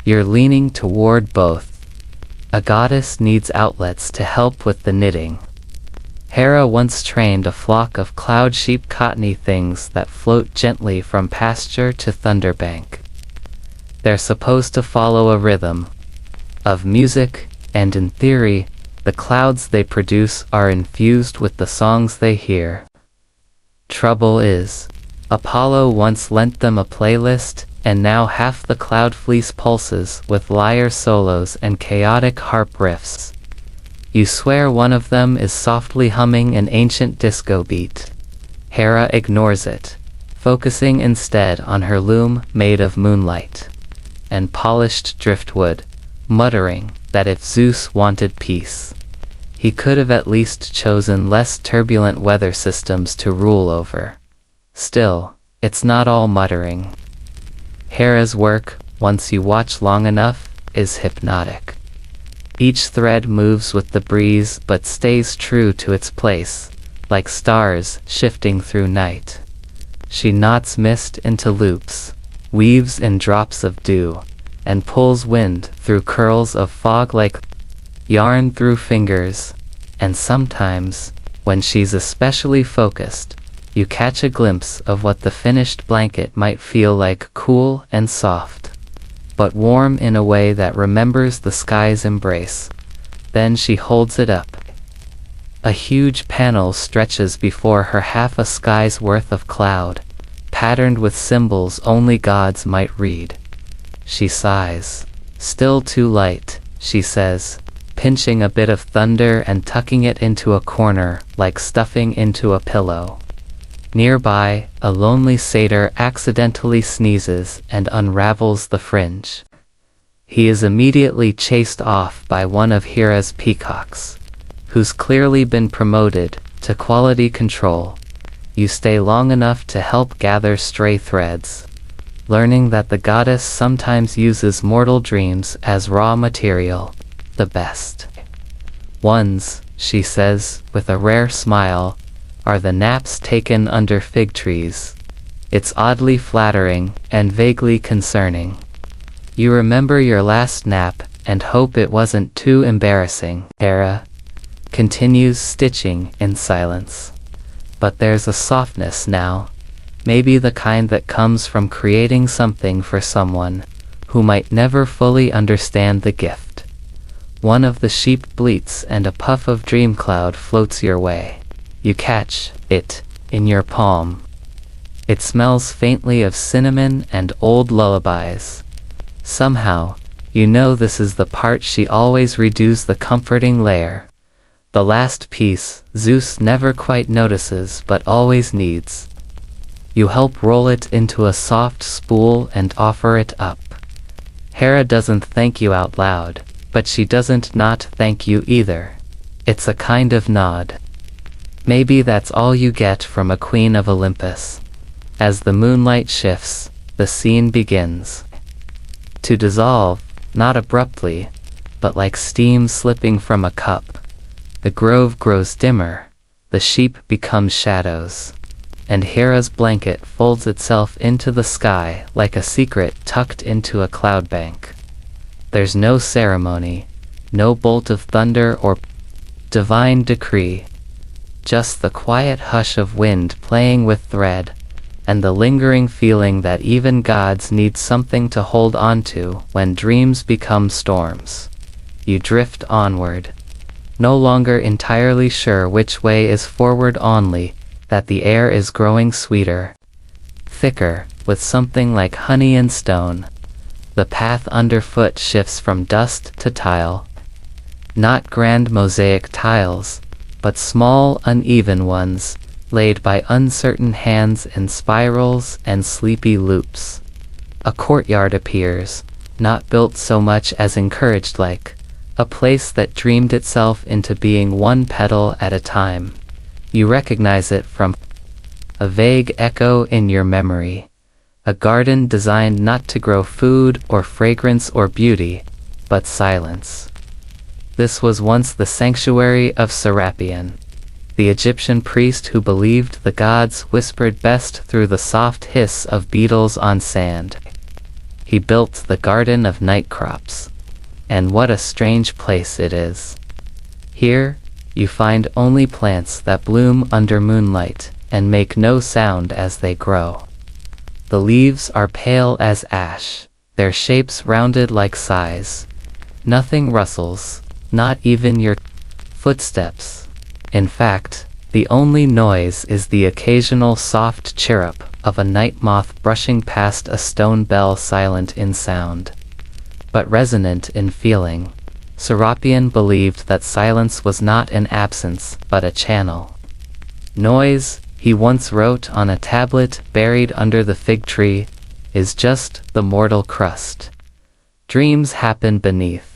[SPEAKER 1] You're leaning toward both. A goddess needs outlets to help with the knitting. Hera once trained a flock of cloud sheep, cottony things that float gently from pasture to thunderbank. They're supposed to follow a rhythm of music, and in theory, the clouds they produce are infused with the songs they hear. Trouble is, Apollo once lent them a playlist, and now half the cloud fleece pulses with lyre solos and chaotic harp riffs. You swear one of them is softly humming an ancient disco beat. Hera ignores it, focusing instead on her loom made of moonlight and polished driftwood, muttering that if Zeus wanted peace, he could have at least chosen less turbulent weather systems to rule over. Still, it's not all muttering. Hera's work, once you watch long enough, is hypnotic. Each thread moves with the breeze but stays true to its place, like stars shifting through night. She knots mist into loops, weaves in drops of dew, and pulls wind through curls of fog like yarn through fingers, and sometimes, when she's especially focused, you catch a glimpse of what the finished blanket might feel like, cool and soft, but warm in a way that remembers the sky's embrace. Then she holds it up. A huge panel stretches before her, half a sky's worth of cloud, patterned with symbols only gods might read. She sighs. Still too light, she says, pinching a bit of thunder and tucking it into a corner like stuffing into a pillow. Nearby, a lonely satyr accidentally sneezes and unravels the fringe. He is immediately chased off by one of Hera's peacocks, who's clearly been promoted to quality control. You stay long enough to help gather stray threads, learning that the goddess sometimes uses mortal dreams as raw material, the best ones, she says, with a rare smile, are the naps taken under fig trees. It's oddly flattering and vaguely concerning. You remember your last nap and hope it wasn't too embarrassing. Hera continues stitching in silence. But there's a softness now, maybe the kind that comes from creating something for someone who might never fully understand the gift. One of the sheep bleats and a puff of dream cloud floats your way. You catch it in your palm. It smells faintly of cinnamon and old lullabies. Somehow, you know this is the part she always redoes, the comforting layer. The last piece Zeus never quite notices but always needs. You help roll it into a soft spool and offer it up. Hera doesn't thank you out loud, but she doesn't not thank you either. It's a kind of nod. Maybe that's all you get from a queen of Olympus. As the moonlight shifts, the scene begins to dissolve, not abruptly, but like steam slipping from a cup. The grove grows dimmer, the sheep become shadows, and Hera's blanket folds itself into the sky like a secret tucked into a cloud bank. There's no ceremony, no bolt of thunder or divine decree, just the quiet hush of wind playing with thread, and the lingering feeling that even gods need something to hold on to when dreams become storms. You drift onward, no longer entirely sure which way is forward, only that the air is growing sweeter, thicker, with something like honey and stone. The path underfoot shifts from dust to tile. Not grand mosaic tiles, but small, uneven ones, laid by uncertain hands in spirals and sleepy loops. A courtyard appears, not built so much as encouraged, like a place that dreamed itself into being one petal at a time. You recognize it from a vague echo in your memory. A garden designed not to grow food or fragrance or beauty, but silence. This was once the sanctuary of Serapion. the Egyptian priest who believed the gods whispered best through the soft hiss of beetles on sand. He built the Garden of Night Crops. And what a strange place it is. Here, you find only plants that bloom under moonlight and make no sound as they grow. The leaves are pale as ash, their shapes rounded like sighs. Nothing rustles, not even your footsteps. In fact, the only noise is the occasional soft chirrup of a night moth brushing past a stone bell, silent in sound, but resonant in feeling. Serapion believed that silence was not an absence, but a channel. Noise, he once wrote on a tablet buried under the fig tree, is just the mortal crust. Dreams happen beneath.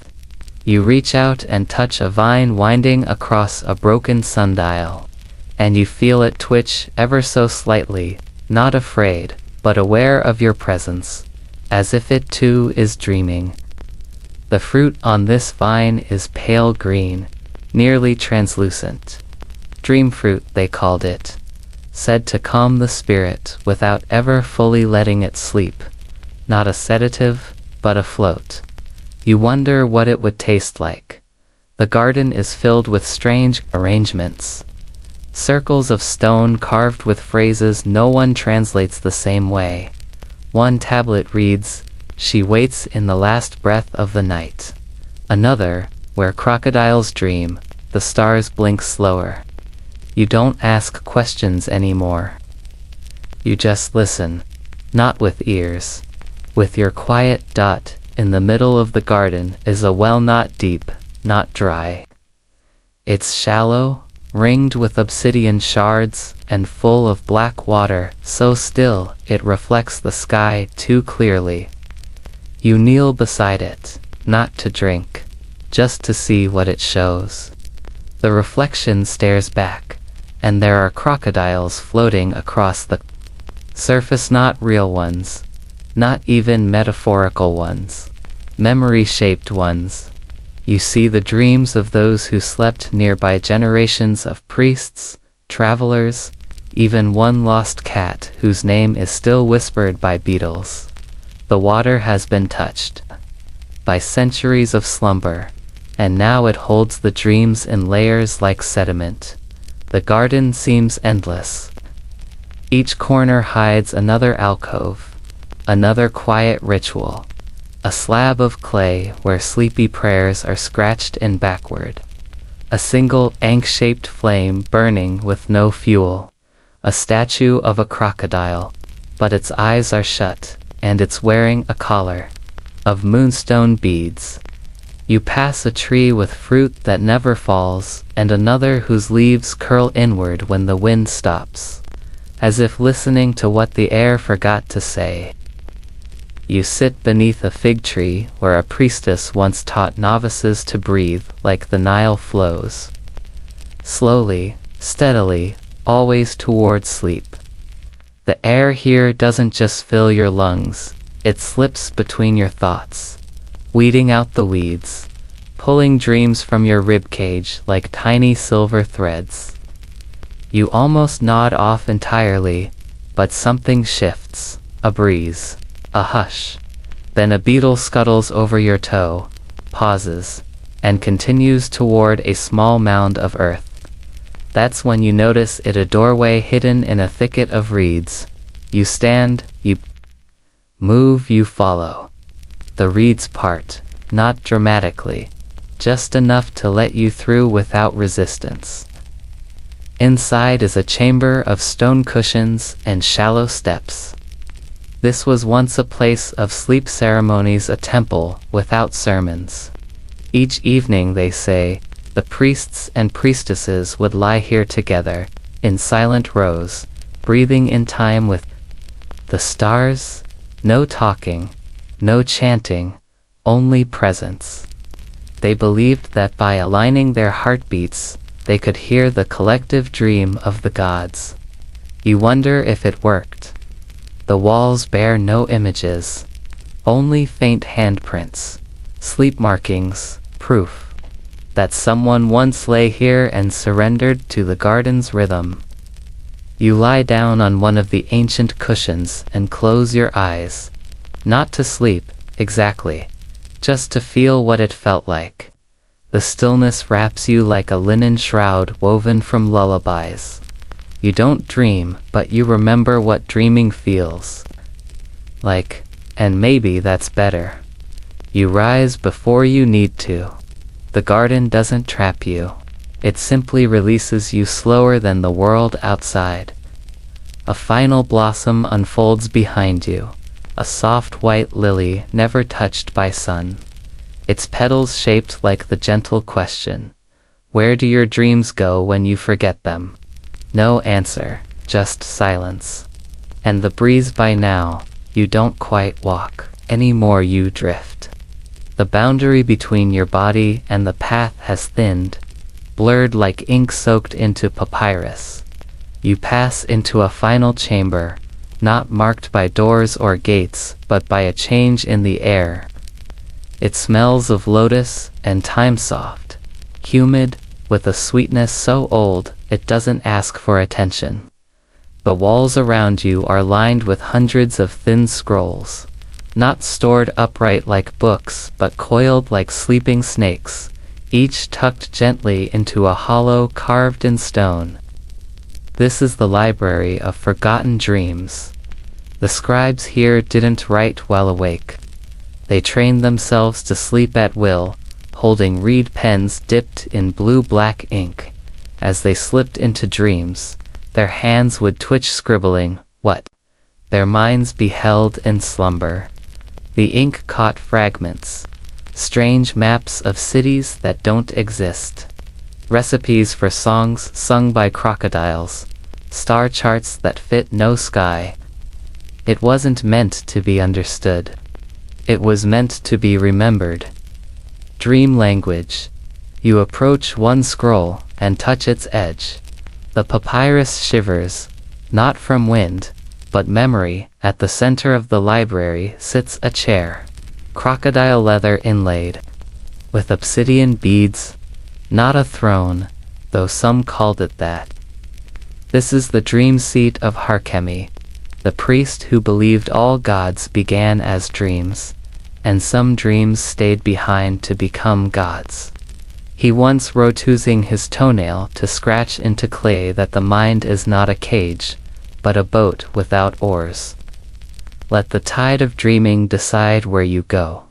[SPEAKER 1] You reach out and touch a vine winding across a broken sundial, and you feel it twitch ever so slightly, not afraid, but aware of your presence, as if it too is dreaming. The fruit on this vine is pale green, nearly translucent. Dream fruit, they called it, said to calm the spirit without ever fully letting it sleep. Not a sedative, but a float. You wonder what it would taste like. The garden is filled with strange arrangements. Circles of stone carved with phrases no one translates the same way. One tablet reads, "She waits in the last breath of the night." Another, "Where crocodiles dream, the stars blink slower." You don't ask questions anymore. You just listen, not with ears. With your quiet dot, in the middle of the garden is a well not deep, not dry. It's shallow, ringed with obsidian shards, and full of black water, so still it reflects the sky too clearly. You kneel beside it, not to drink, just to see what it shows. The reflection stares back, and there are crocodiles floating across the surface, not real ones, not even metaphorical ones, memory-shaped ones. You see the dreams of those who slept nearby, generations of priests, travelers, even one lost cat whose name is still whispered by beetles. The water has been touched by centuries of slumber, and now it holds the dreams in layers like sediment. The garden seems endless. Each corner hides another alcove, another quiet ritual, a slab of clay where sleepy prayers are scratched in backward, a single ankh-shaped flame burning with no fuel, a statue of a crocodile, but its eyes are shut, and it's wearing a collar of moonstone beads. You pass a tree with fruit that never falls, and another whose leaves curl inward when the wind stops, as if listening to what the air forgot to say. You sit beneath a fig tree where a priestess once taught novices to breathe like the Nile flows. Slowly, steadily, always towards sleep. The air here doesn't just fill your lungs, it slips between your thoughts, weeding out the weeds, pulling dreams from your ribcage like tiny silver threads. You almost nod off entirely, but something shifts, a breeze, a hush. Then a beetle scuttles over your toe, pauses, and continues toward a small mound of earth. That's when you notice it, a doorway hidden in a thicket of reeds. You stand, you move, you follow. The reeds part, not dramatically, just enough to let you through without resistance. Inside is a chamber of stone cushions and shallow steps. This was once a place of sleep ceremonies, a temple without sermons. Each evening, they say, the priests and priestesses would lie here together, in silent rows, breathing in time with the stars. No talking, no chanting, only presence. They believed that by aligning their heartbeats, they could hear the collective dream of the gods. You wonder if it worked. The walls bear no images, only faint handprints, sleep markings, proof. that someone once lay here and surrendered to the garden's rhythm. You lie down on one of the ancient cushions and close your eyes. Not to sleep, exactly. Just to feel what it felt like. The stillness wraps you like a linen shroud woven from lullabies. You don't dream, but you remember what dreaming feels like, and maybe that's better. You rise before you need to. The garden doesn't trap you. It simply releases you slower than the world outside. A final blossom unfolds behind you, a soft white lily never touched by sun. Its petals shaped like the gentle question, where do your dreams go when you forget them? No answer, just silence. And the breeze by now, you don't quite walk, anymore you drift. The boundary between your body and the path has thinned, blurred like ink soaked into papyrus. You pass into a final chamber, not marked by doors or gates, but by a change in the air. It smells of lotus and thyme soft, humid, with a sweetness so old it doesn't ask for attention. The walls around you are lined with hundreds of thin scrolls, not stored upright like books, but coiled like sleeping snakes, each tucked gently into a hollow carved in stone. This is the library of forgotten dreams. The scribes here didn't write while awake. They trained themselves to sleep at will, holding reed pens dipped in blue-black ink. As they slipped into dreams, their hands would twitch scribbling what their minds beheld in slumber. The ink caught fragments, strange maps of cities that don't exist, recipes for songs sung by crocodiles, star charts that fit no sky. It wasn't meant to be understood. It was meant to be remembered. Dream language. You approach one scroll and touch its edge. The papyrus shivers, not from wind, but memory. At the center of the library sits a chair, crocodile leather inlaid, with obsidian beads, not a throne, though some called it that. This is the dream seat of Harkemi, the priest who believed all gods began as dreams, and some dreams stayed behind to become gods. He once wrote using his toenail to scratch into clay that the mind is not a cage, but a boat without oars. Let the tide of dreaming decide where you go.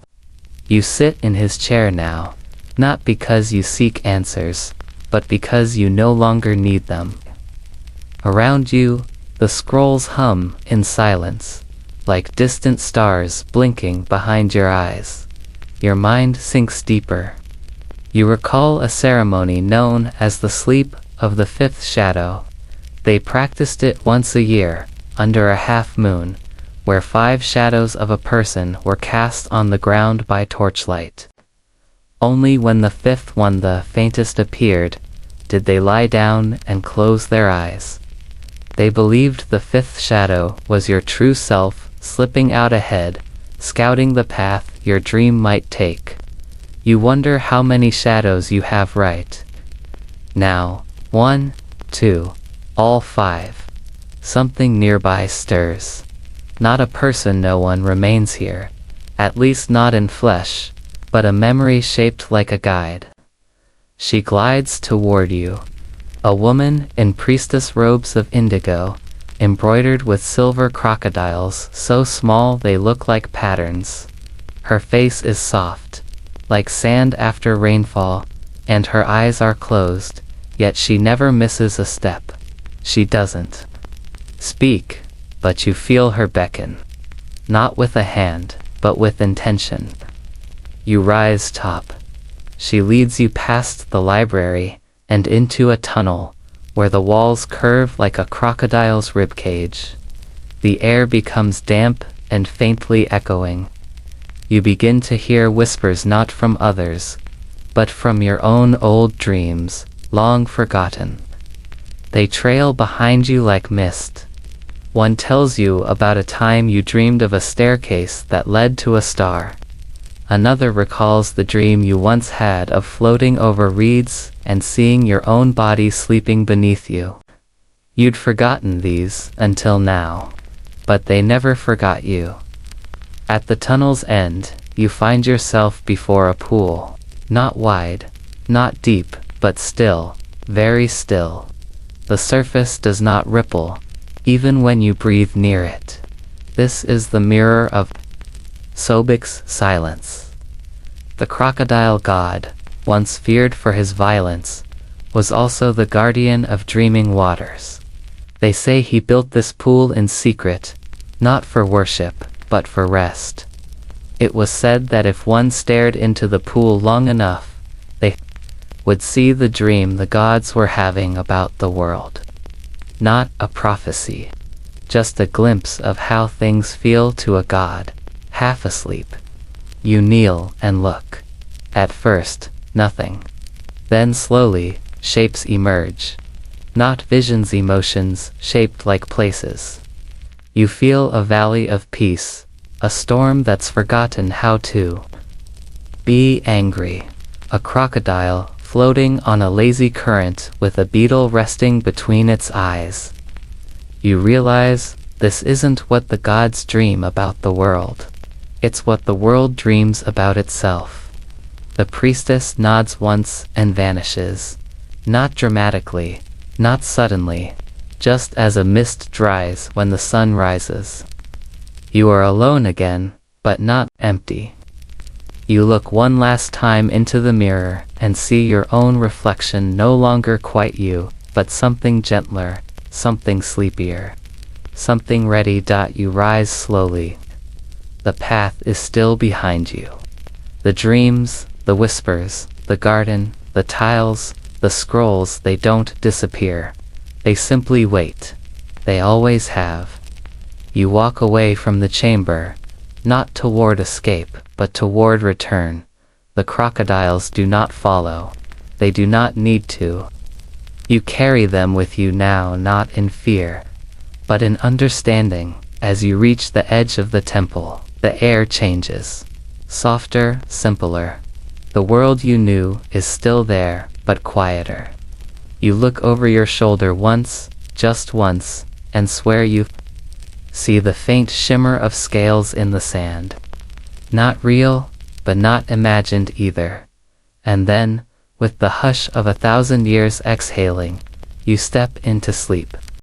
[SPEAKER 1] You sit in his chair now, not because you seek answers, but because you no longer need them. Around you, the scrolls hum in silence, like distant stars blinking behind your eyes. Your mind sinks deeper. You recall a ceremony known as the sleep of the fifth shadow. They practiced it once a year, under a half moon, where 5 shadows of a person were cast on the ground by torchlight. Only when the 5th one, the faintest, appeared, did they lie down and close their eyes. They believed the 5th shadow was your true self, slipping out ahead, scouting the path your dream might take. You wonder how many shadows you have right now. 1, 2, all 5. Something nearby stirs. Not a person, no one remains here, at least not in flesh, but a memory shaped like a guide. She glides toward you. A woman in priestess robes of indigo, embroidered with silver crocodiles so small they look like patterns. Her face is soft, like sand after rainfall, and her eyes are closed, yet she never misses a step. She doesn't speak, but you feel her beckon. Not with a hand, but with intention. You rise top. She leads you past the library and into a tunnel where the walls curve like a crocodile's ribcage. The air becomes damp and faintly echoing. You begin to hear whispers not from others, but from your own old dreams, long forgotten. They trail behind you like mist. One tells you about a time you dreamed of a staircase that led to a star. Another recalls the dream you once had of floating over reeds and seeing your own body sleeping beneath you. You'd forgotten these until now. But they never forgot you. At the tunnel's end, you find yourself before a pool. Not wide, not deep, but still, very still. The surface does not ripple, even when you breathe near it. This is the mirror of Sobek's silence. The crocodile god, once feared for his violence, was also the guardian of dreaming waters. They say he built this pool in secret, not for worship, but for rest. It was said that if one stared into the pool long enough, they would see the dream the gods were having about the world. Not a prophecy, just a glimpse of how things feel to a god, half asleep. You kneel and look. At first, nothing. Then slowly, shapes emerge. Not visions, emotions, shaped like places. You feel a valley of peace, a storm that's forgotten how to be angry. A crocodile floating on a lazy current with a beetle resting between its eyes. You realize this isn't what the gods dream about the world. It's what the world dreams about itself. The priestess nods once and vanishes. Not dramatically, not suddenly, just as a mist dries when the sun rises. You are alone again, but not empty. You look one last time into the mirror and see your own reflection, no longer quite you, but something gentler, something sleepier, something ready. You rise slowly. The path is still behind you. The dreams, the whispers, the garden, the tiles, the scrolls, they don't disappear. They simply wait. They always have. You walk away from the chamber, not toward escape, but toward return. The crocodiles do not follow. They do not need to. You carry them with you now, not in fear, but in understanding. As you reach the edge of the temple, the air changes. Softer, simpler. The world you knew is still there, but quieter. You look over your shoulder once, just once, and swear you see the faint shimmer of scales in the sand. Not real, but not imagined either. And then, with the hush of 1,000 years exhaling, you step into sleep.